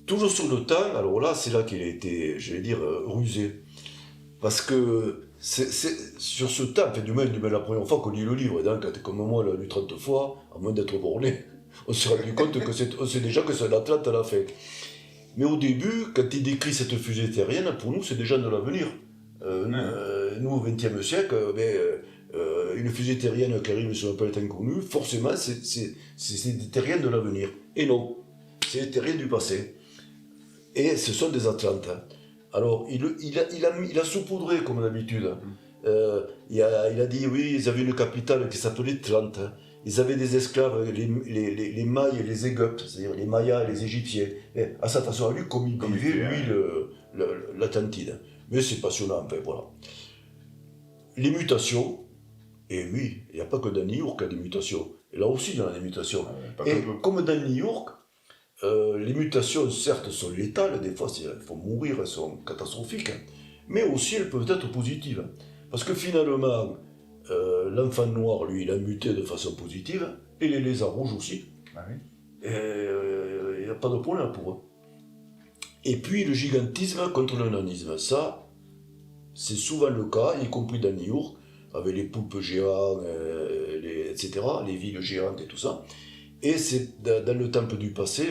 Toujours sur le temps, alors là, c'est là qu'il a été, je vais dire, rusé. Parce que sur ce temps, du moins la première fois qu'on lit le livre, donc, quand comme moi, on l'a lu 30 fois, à moins d'être borné, on s'est rendu compte on sait déjà que c'est l'Atlante à la fin. Mais au début, quand il décrit cette fusée terrienne, pour nous, c'est déjà de l'avenir. Nous, au XXe siècle, une fusée terrienne qui arrive sur une planète inconnue, forcément, c'est des terriens de l'avenir. Et non, c'est des terriens du passé. Et ce sont des Atlantes. Alors, il a saupoudré, comme d'habitude. Il a dit, oui, ils avaient une capitale qui s'appelait Tlante. Ils avaient des esclaves, les Mailles et les Égyptes, c'est-à-dire les Mayas et les Égyptiens. Et à sa façon à lui, comme il vivait, lui, l'Atlantide. Mais c'est passionnant, enfin, voilà. Les mutations, et oui, il n'y a pas que dans New York qu'il y a des mutations. Et là aussi, il y en a des mutations. Et comme dans New York, les mutations, certes, sont létales, des fois, il faut mourir, elles sont catastrophiques, mais aussi elles peuvent être positives. Parce que finalement, l'enfant noir, lui, il a muté de façon positive, et les lézards rouges aussi. Ah oui. Il n'y a pas de problème pour eux. Et puis le gigantisme contre le nanisme, ça, c'est souvent le cas, y compris dans New York, avec les poulpes géants, etc., les villes géantes et tout ça. Et c'est dans le temple du passé,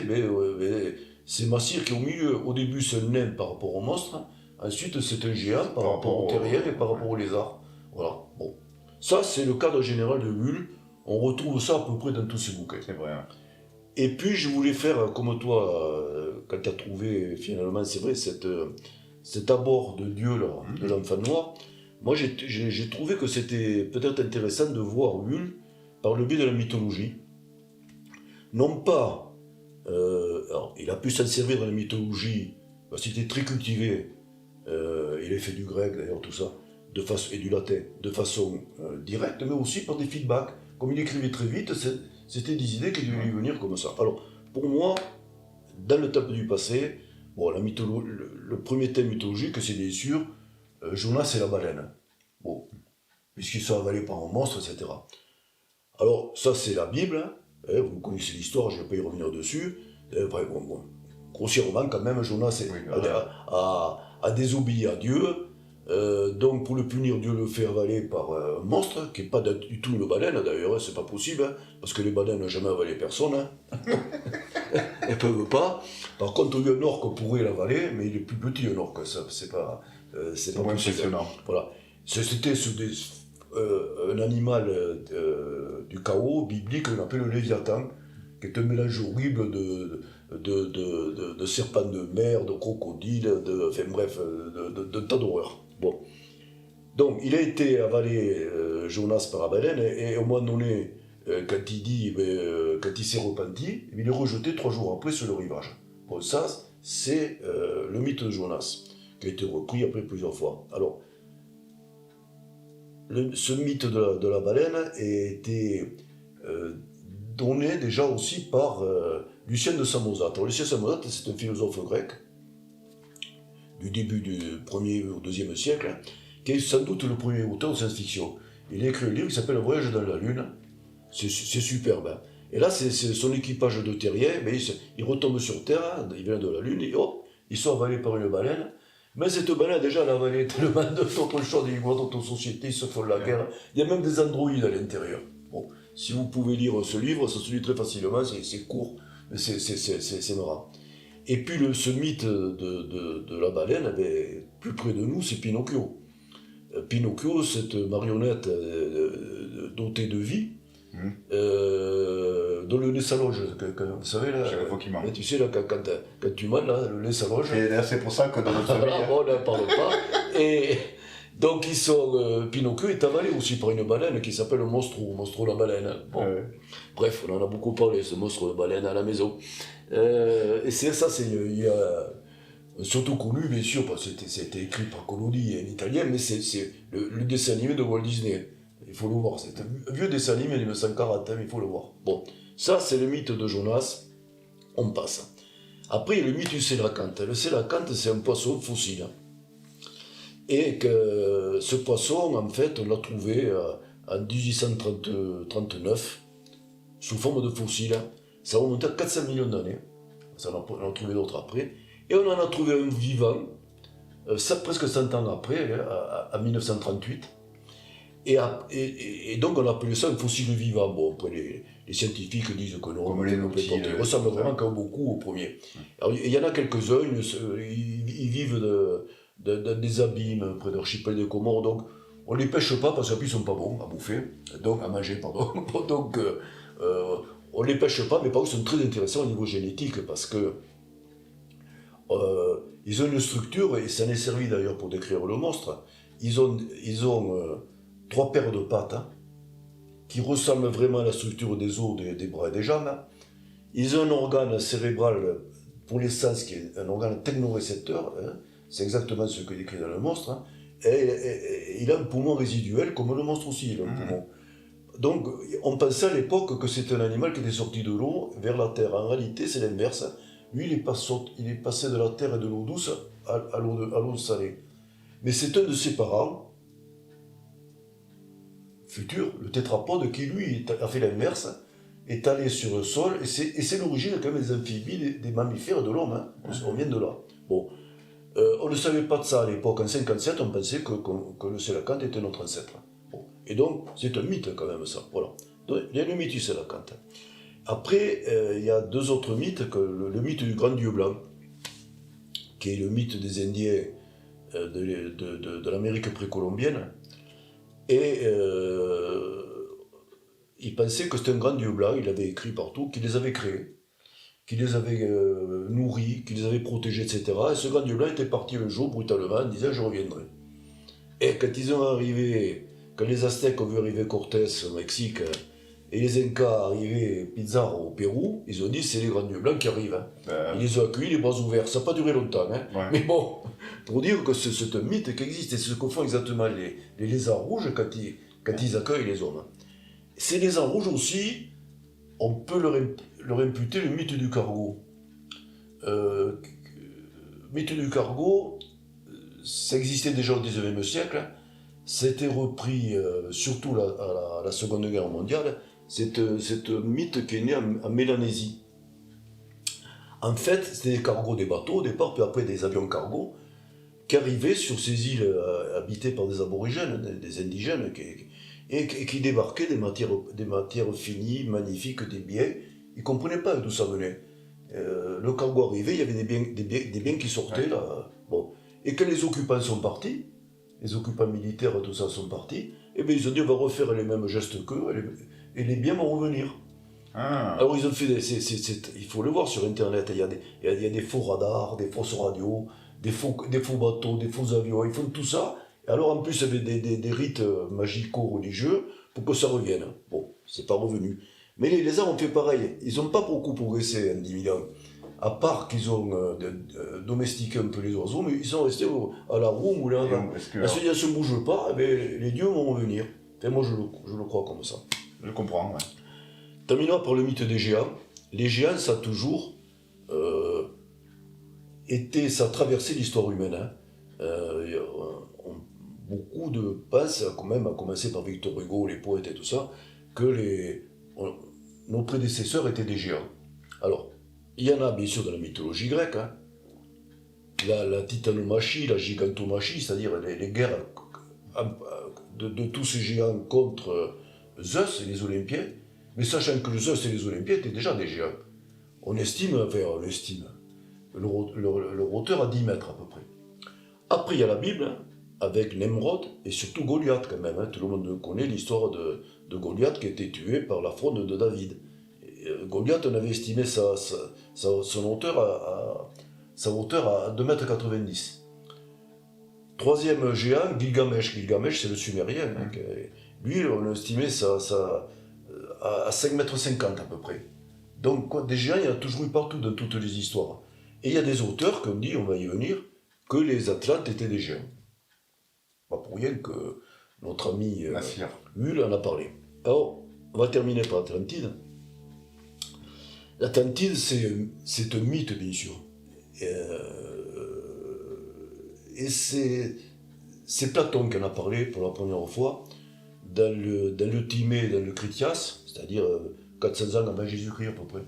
c'est Massir qui est au milieu. Au début, c'est un nain par rapport au monstre. Ensuite, c'est un géant par rapport aux terriens et par rapport aux lézards. Voilà. Bon. Ça, c'est le cadre général de Hull. On retrouve ça à peu près dans tous ces bouquins. C'est vrai. Et puis, je voulais faire comme toi, quand tu as trouvé, finalement, c'est vrai, cet abord de Dieu, là, de l'enfant noir. Moi, j'ai trouvé que c'était peut-être intéressant de voir Hull par le biais de la mythologie. Non pas, alors, il a pu s'en servir dans la mythologie, parce qu'il était très cultivé, il a fait du grec d'ailleurs, tout ça, et du latin, de façon directe, mais aussi par des feedbacks. Comme il écrivait très vite, c'était des idées qui devaient lui venir comme ça. Alors, pour moi, dans le temple du passé, bon, le premier thème mythologique, c'est bien sûr Jonas et la baleine. Bon, puisqu'ils sont avalés par un monstre, etc. Alors, ça, c'est la Bible, hein. Vous connaissez l'histoire, je ne vais pas y revenir dessus. Grossièrement, quand même, Jonas a désobéi à Dieu. Donc, pour le punir, Dieu le fait avaler par un monstre, qui n'est pas du tout une baleine, d'ailleurs, hein, c'est pas possible, hein, parce que les baleines n'ont jamais avalé personne. Hein. Elles ne peuvent pas. Par contre, un orque pourrait l'avaler, mais il est plus petit, un orque, ça, c'est pas impressionnant. Voilà. C'était un animal du chaos biblique qu'on appelle le Léviathan, qui est un mélange horrible de serpents de mer, de crocodiles, de tas d'horreurs. Bon. Donc, il a été avalé, Jonas, par la baleine, et au moment donné, quand il s'est repenti, il est rejeté 3 jours après sur le rivage. Bon, ça, c'est le mythe de Jonas, qui a été repris après plusieurs fois. Alors, ce mythe de la baleine a été donné déjà aussi par Lucien de Samosate. Alors, Lucien de Samosate, c'est un philosophe grec du début du 1er ou 2e siècle, qui est sans doute le premier auteur de science-fiction. Il a écrit un livre qui s'appelle « Voyage dans la Lune ». C'est superbe. Hein. Et là, c'est son équipage de terriens, mais il retombe sur Terre, il vient de la Lune, et hop, ils sont avalés par une baleine. Mais cette baleine, déjà, elle a avalé tellement d'autres choses, des d'autres sociétés, ils se font la guerre. Il y a même des androïdes à l'intérieur. Bon, si vous pouvez lire ce livre, ça se lit très facilement, c'est court, mais c'est marrant. Et puis ce mythe de la baleine, plus près de nous, c'est Pinocchio. Pinocchio, cette marionnette dotée de vie, dont le nez s'allonge. Vous savez, là, tu sais, là, quand tu manges, là, le nez s'allonge. Et c'est pour ça que dans notre famille... On n'en parle pas. Et donc, Pinocchio est avalé aussi par une baleine qui s'appelle Monstro la baleine. Bon. Bref, on en a beaucoup parlé, ce monstre de baleine à la maison. Et c'est ça, il y a surtout connu, bien sûr, parce que c'était écrit par Collodi, un italien, mais c'est le dessin animé de Walt Disney. Il faut le voir, c'est un vieux dessin animé de 1940, il faut le voir. Bon, ça c'est le mythe de Jonas, on passe. Après, il y a le mythe du sélacanthe. Le sélacanthe, c'est un poisson fossile. Et que ce poisson, en fait, on l'a trouvé en 1839, sous forme de fossile. Ça remonte à 400 millions d'années. Ça, on en a trouvé d'autres après. Et on en a trouvé un vivant, presque 100 ans après, en 1938. Et donc on appelait ça un fossile vivant. Bon, après les scientifiques disent que non, comme les noptiles, il ressemble vraiment comme beaucoup au premier. Alors, il y en a quelques-uns, ils vivent dans des abîmes près de l'archipel des Comores, donc on ne les pêche pas parce qu'ils ne sont pas bons à bouffer, donc à manger, pardon. Donc on ne les pêche pas, mais par contre ils sont très intéressants au niveau génétique parce que ils ont une structure, et ça en est servi d'ailleurs pour décrire le monstre. Ils ont 3 paires de pattes qui ressemblent vraiment à la structure des os, des bras et des jambes. Ils ont un organe cérébral pour les sens qui est un organe technorécepteur, c'est exactement ce que décrit dans le monstre, et il a un poumon résiduel comme le monstre aussi, il a un poumon. Donc on pensait à l'époque que c'était un animal qui était sorti de l'eau vers la terre. En réalité c'est l'inverse. Lui il est passé de la terre et de l'eau douce à l'eau salée. Mais c'est un de ses parents futur, le tétrapode, qui lui a fait l'inverse, est allé sur le sol, et c'est l'origine quand même des amphibies, des mammifères de l'homme, on vient de là. Bon, on ne savait pas de ça à l'époque, en 1957, on pensait que le sélacanthe était notre ancêtre. Bon. Et donc, c'est un mythe quand même ça, voilà. Donc, il y a le mythe du sélacanthe. Après, il y a 2 autres mythes, le mythe du grand dieu blanc, qui est le mythe des Indiens de l'Amérique précolombienne. Et il pensait que c'était un grand dieu blanc, il l'avait écrit partout, qu'il les avait créés, qu'il les avait nourris, qu'il les avait protégés, etc. Et ce grand dieu blanc était parti un jour brutalement en disant « je reviendrai ». Et quand les Aztèques ont vu arriver Cortés au Mexique, et les Incas arriver Pizarro au Pérou, ils ont dit c'est les grands dieux blancs qui arrivent. Ils les ont accueillis les bras ouverts, ça n'a pas duré longtemps. Ouais. Mais bon, pour dire que c'est un mythe qui existe, et c'est ce que font exactement les lézards rouges quand ils accueillent les hommes. Ces lézards rouges aussi, on peut leur imputer le mythe du cargo. Mythe du cargo, ça existait déjà au XIXe siècle, c'était repris surtout à la Seconde Guerre mondiale. C'est un mythe qui est né en Mélanésie. En fait, c'était des cargos, des bateaux au départ, puis après des avions cargos, qui arrivaient sur ces îles habitées par des aborigènes, des indigènes, et qui débarquaient des matières finies, magnifiques, des biens. Ils ne comprenaient pas d'où ça venait. Le cargo arrivait, il y avait des biens qui sortaient. Là. Bon. Et quand les occupants sont partis, les occupants militaires, tout ça, sont partis, et bien ils ont dit on va refaire les mêmes gestes qu'eux, et les biens vont revenir. Alors ils ont fait il faut le voir sur internet, il y a des faux radars, des fausses radios, des faux bateaux, des faux avions, ils font tout ça, et alors en plus il y avait des rites magico-religieux pour que ça revienne. Bon, c'est pas revenu. Mais les lézards ont fait pareil, ils n'ont pas beaucoup progressé en 10 000 ans, à part qu'ils ont domestiqué un peu les oiseaux, mais ils sont restés à la roue ou là. Si ils ne se bougent pas, les dieux vont revenir. Et moi je le crois comme ça. Je comprends, ouais. Terminons par le mythe des géants. Les géants, ça a toujours ça a traversé l'histoire humaine. Beaucoup de pensent, quand même, à commencer par Victor Hugo, les poètes et tout ça, que nos prédécesseurs étaient des géants. Alors, il y en a bien sûr dans la mythologie grecque, la titanomachie, la gigantomachie, c'est-à-dire les guerres de tous ces géants contre Zeus et les Olympiens, mais sachant que Zeus et les Olympiens étaient déjà des géants. On estime leur hauteur à 10 mètres à peu près. Après, il y a la Bible, hein, avec Nemrod et surtout Goliath quand même. Hein. Tout le monde connaît l'histoire de Goliath qui a été tué par la fronde de David. Goliath, on avait estimé son hauteur à 2,90 m. Troisième géant, Gilgamesh. Gilgamesh, c'est le sumérien. Hein, lui, on a estimé à 5,50 m à peu près. Donc, quoi, des géants, il y en a toujours eu partout dans toutes les histoires. Et il y a des auteurs qui ont dit, on va y venir, que les Atlantes étaient des géants. Pas pour rien que notre ami Hull en a parlé. Alors, on va terminer par Atlantide. L'Atlantide, c'est un mythe, bien sûr. Et c'est Platon qui en a parlé pour la première fois dans le Timée, dans le Critias, c'est-à-dire 400 ans avant Jésus-Christ à peu près.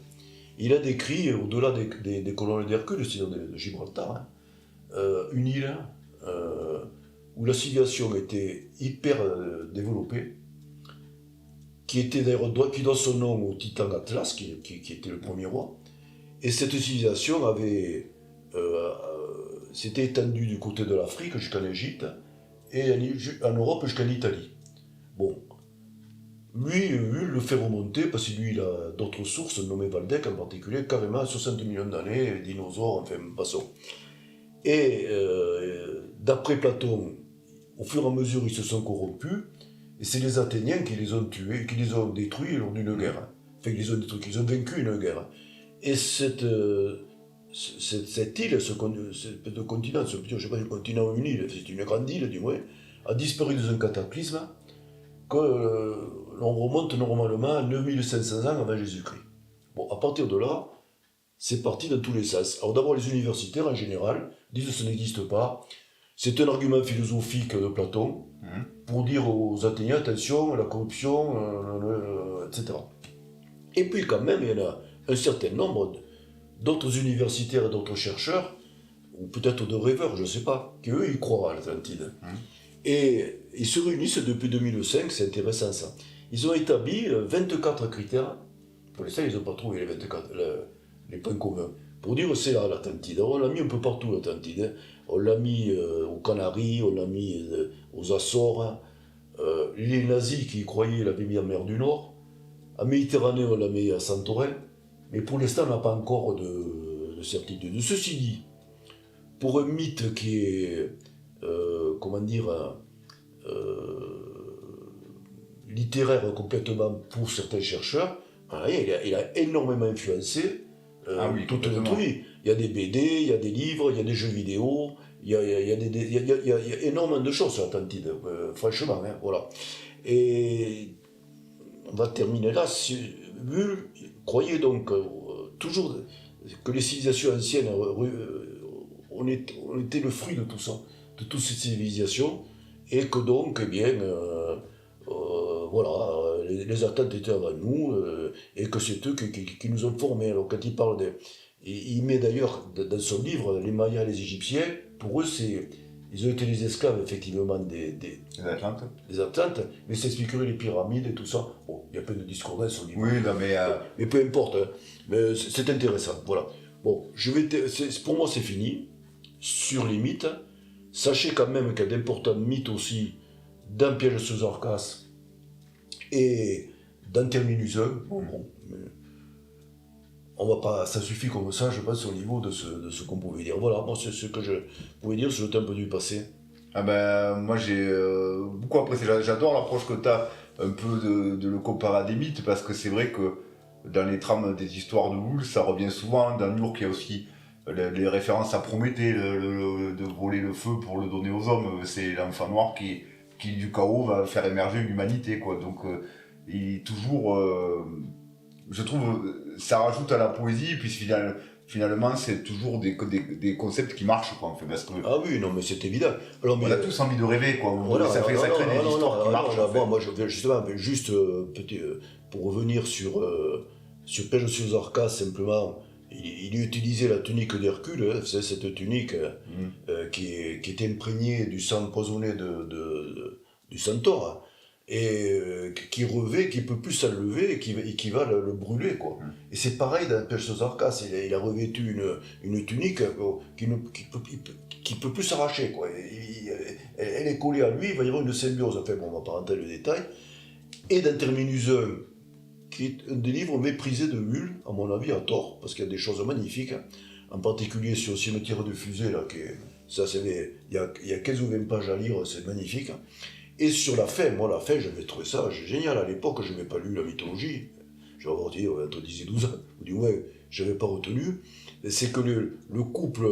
Il a décrit, au-delà des colonnes d'Hercule, c'est-à-dire de Gibraltar, hein, une île où la civilisation était hyper développée, qui doit son nom au titan Atlas, qui était le premier roi. Et cette civilisation s'était étendue du côté de l'Afrique jusqu'en Égypte et en Europe jusqu'en Italie. Bon, lui, le fait remonter parce que lui, il a d'autres sources, nommé Valdec en particulier, carrément 60 millions d'années, dinosaures, enfin, passons. Et d'après Platon, au fur et à mesure, ils se sont corrompus, et c'est les Athéniens qui les ont tués, qui les ont détruits lors d'une guerre. Enfin, qu'ils ont vaincu une guerre. Et cette île, ce continent, je ne sais pas si un continent ou une île, c'est une grande île du moins, a disparu dans un cataclysme que l'on remonte normalement à 9500 ans avant Jésus-Christ. Bon, à partir de là, c'est parti dans tous les sens. Alors d'abord, les universitaires en général disent que ça n'existe pas. C'est un argument philosophique de Platon pour dire aux Athéniens, attention, la corruption, etc. Et puis quand même, il y en a un certain nombre d'autres universitaires et d'autres chercheurs, ou peut-être de rêveurs, je ne sais pas, qui eux, ils croient à l'Atlantide. Et ils se réunissent depuis 2005, c'est intéressant ça. Ils ont établi 24 critères, pour l'instant ils n'ont pas trouvé les points communs, pour dire c'est là l'Atlantide. Alors on l'a mis un peu partout l'Atlantide, hein. On l'a mis aux Canaries, on l'a mis aux Açores, hein. Les nazis qui y croyaient l'avaient mis en mer du Nord, en Méditerranée on l'a mis à Santorin, mais pour l'instant on n'a pas encore de certitude. Ceci dit, pour un mythe qui est littéraire complètement pour certains chercheurs, il a énormément influencé toute notre vie. Il y a des BD, il y a des livres, il y a des jeux vidéo, il y a énormément de choses sur l'Atlantide, franchement, hein, voilà. Et on va terminer là. Bull croyait donc toujours que les civilisations anciennes, on était le fruit de tout ça, de toutes ces civilisations, et que donc, eh bien, voilà, les Atlantes étaient avant nous, et que c'est eux qui nous ont formés. Alors quand il parle il met d'ailleurs dans son livre les Mayas et les Égyptiens, pour eux ils ont été les esclaves effectivement des Atlantes, mais ça expliquerait les pyramides et tout ça. Bon, il y a plein de discours dans son livre. Oui, non, mais peu importe, hein. Mais c'est intéressant, voilà. Bon, pour moi c'est fini, sur les mythes. Sachez quand même qu'il y a d'importants mythes aussi dans Piège sous Orcas et dans Terminus 1. Bon, mais on va pas, ça suffit comme ça, je pense, au niveau de ce qu'on pouvait dire. Voilà, moi c'est ce que je pouvais dire sur le temps du passé. Ah ben, moi j'ai beaucoup apprécié. J'adore l'approche que tu as un peu de le comparer à des mythes, parce que c'est vrai que dans les trames des histoires de Wool, ça revient souvent. Dans Urk, il y a aussi les références à Prométhée, de voler le feu pour le donner aux hommes. C'est l'enfant noir qui du chaos va faire émerger l'humanité, quoi. Donc il est toujours, je trouve, ça rajoute à la poésie, puis finalement c'est toujours des concepts qui marchent, quoi, en fait, parce que ah oui, non, mais c'est évident. Alors, on a tous envie de rêver, quoi. Ça crée des histoires qui marchent. Moi je viens justement, mais juste pour revenir sur Piège sous Orcas, simplement, il utilisait la tunique d'Hercule, hein, c'est cette tunique qui est imprégnée du sang empoisonné du centaure, hein, et qui revêt, qui peut plus s'enlever et qui va le brûler, quoi. Et c'est pareil dans Perseus Arcas, il a revêtu une tunique qui peut plus s'arracher, quoi. Elle est collée à lui, il va y avoir une symbiose, enfin bon, on va pas rentrer dans le détail. Et dans Terminus 1, qui est un des livres méprisés de Hull, à mon avis, à tort, parce qu'il y a des choses magnifiques, hein. En particulier sur le cimetière de Fusée, là, il y a 15 ou 20 pages à lire, c'est magnifique. Et sur la fin, moi, la fin, j'avais trouvé ça génial. À l'époque, je n'avais pas lu la mythologie, j'avais avoir dit entre 10 et 12 ans, je me dis, ouais, je n'avais pas retenu. C'est que le couple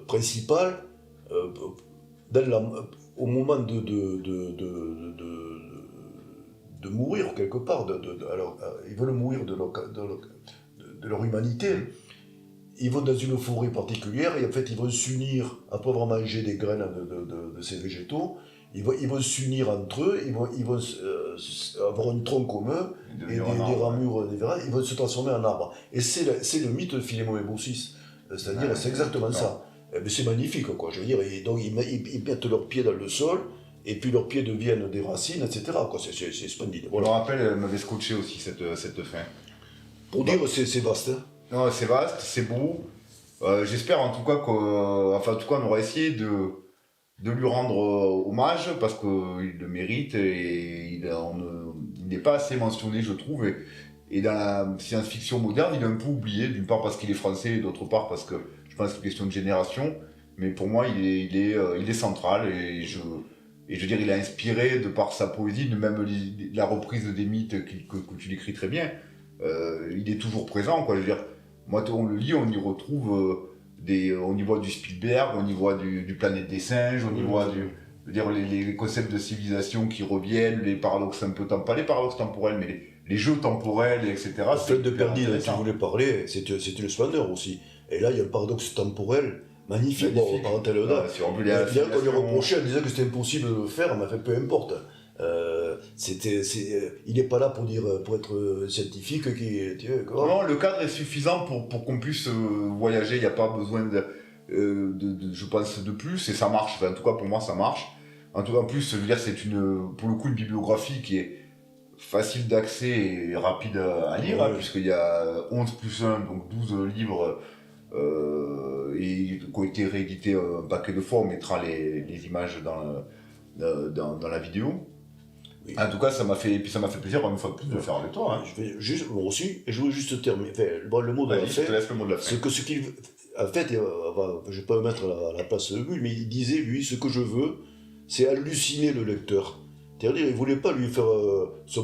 principal, au moment de mourir quelque part, alors, ils veulent mourir de leur humanité, ils vont dans une forêt particulière et en fait ils vont s'unir, après avoir mangé des graines de ces végétaux, ils vont s'unir entre eux, ils vont avoir un tronc commun et des ramures, ils vont se transformer en arbre. Et c'est le mythe de Philémon et Baucis, c'est-à-dire c'est exactement ça. Mais c'est magnifique, quoi, je veux dire, et donc ils mettent leurs pieds dans le sol, et puis leurs pieds deviennent des racines, etc. Quoi. C'est splendide. Voilà. Je me rappelle, elle m'avait scotché aussi cette fin. Pour dire, c'est vaste. Hein. Non, c'est vaste, c'est beau. J'espère en tout cas on aura essayé de lui rendre hommage parce qu'il le mérite et il n'est pas assez mentionné, je trouve. Et dans la science-fiction moderne, il est un peu oublié, d'une part parce qu'il est français et d'autre part parce que je pense que c'est une question de génération. Mais pour moi, il est central et je veux dire, il a inspiré, de par sa poésie, même la reprise des mythes que tu décris très bien, il est toujours présent, quoi. Je veux dire, moi, on le lit, on y retrouve on y voit du Spielberg, on y voit du Planète des singes, on y voit je veux dire, les concepts de civilisation qui reviennent, les paradoxes un peu pas les paradoxes temporels, mais les jeux temporels, etc. Le fait de Perdi dont tu voulais parler, c'est une splendeur aussi. Et là, il y a un paradoxe temporel magnifique. Bon, parenthèse là. Bien qu'on lui reprochait, elle disait que c'était impossible de le faire, mais peu importe. Il n'est pas là pour être scientifique. Non, le cadre est suffisant pour qu'on puisse voyager. Il n'y a pas besoin je pense, de plus, et ça marche. Enfin, en tout cas, pour moi, ça marche. En tout cas, en plus, je veux dire, c'est pour le coup une bibliographie qui est facile d'accès et rapide à lire, hein, puisqu'il y a 11 plus 1, donc 12 livres. Et qui ont été réédités un paquet de fois, on mettra les images dans la vidéo. Oui. En tout cas, ça m'a fait plaisir une fois de plus de le faire avec toi. Hein. Je vais juste, moi aussi, et je voulais juste terminer. Enfin, le mot de la fin. Je te laisse le mot de la fin. En fait, je ne vais pas me mettre à la place de lui, mais il disait, lui, ce que je veux, c'est halluciner le lecteur. C'est-à-dire, il ne voulait pas lui faire sa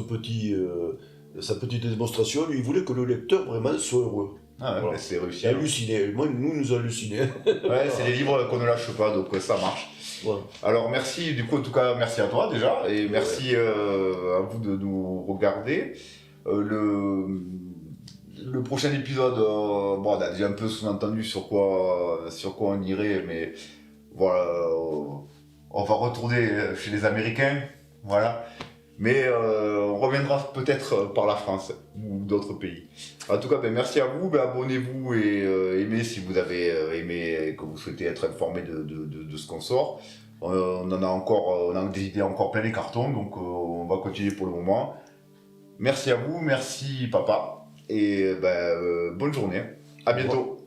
petite démonstration, lui, il voulait que le lecteur vraiment soit heureux. Ah ouais, voilà. C'est réussi. Halluciné. Moi, nous halluciné. Ouais, c'est des livres qu'on ne lâche pas, donc ça marche. Ouais. Alors merci, du coup, en tout cas, merci à toi déjà, et merci à vous de nous regarder. Le prochain épisode, on a déjà un peu sous-entendu sur quoi on irait, mais voilà, on va retourner chez les Américains, voilà. Mais on reviendra peut-être par la France ou d'autres pays. En tout cas, merci à vous, abonnez-vous et aimez si vous avez aimé et que vous souhaitez être informé de ce qu'on sort. On a des idées encore plein les cartons, donc on va continuer pour le moment. Merci à vous, merci papa, et bonne journée, à bientôt.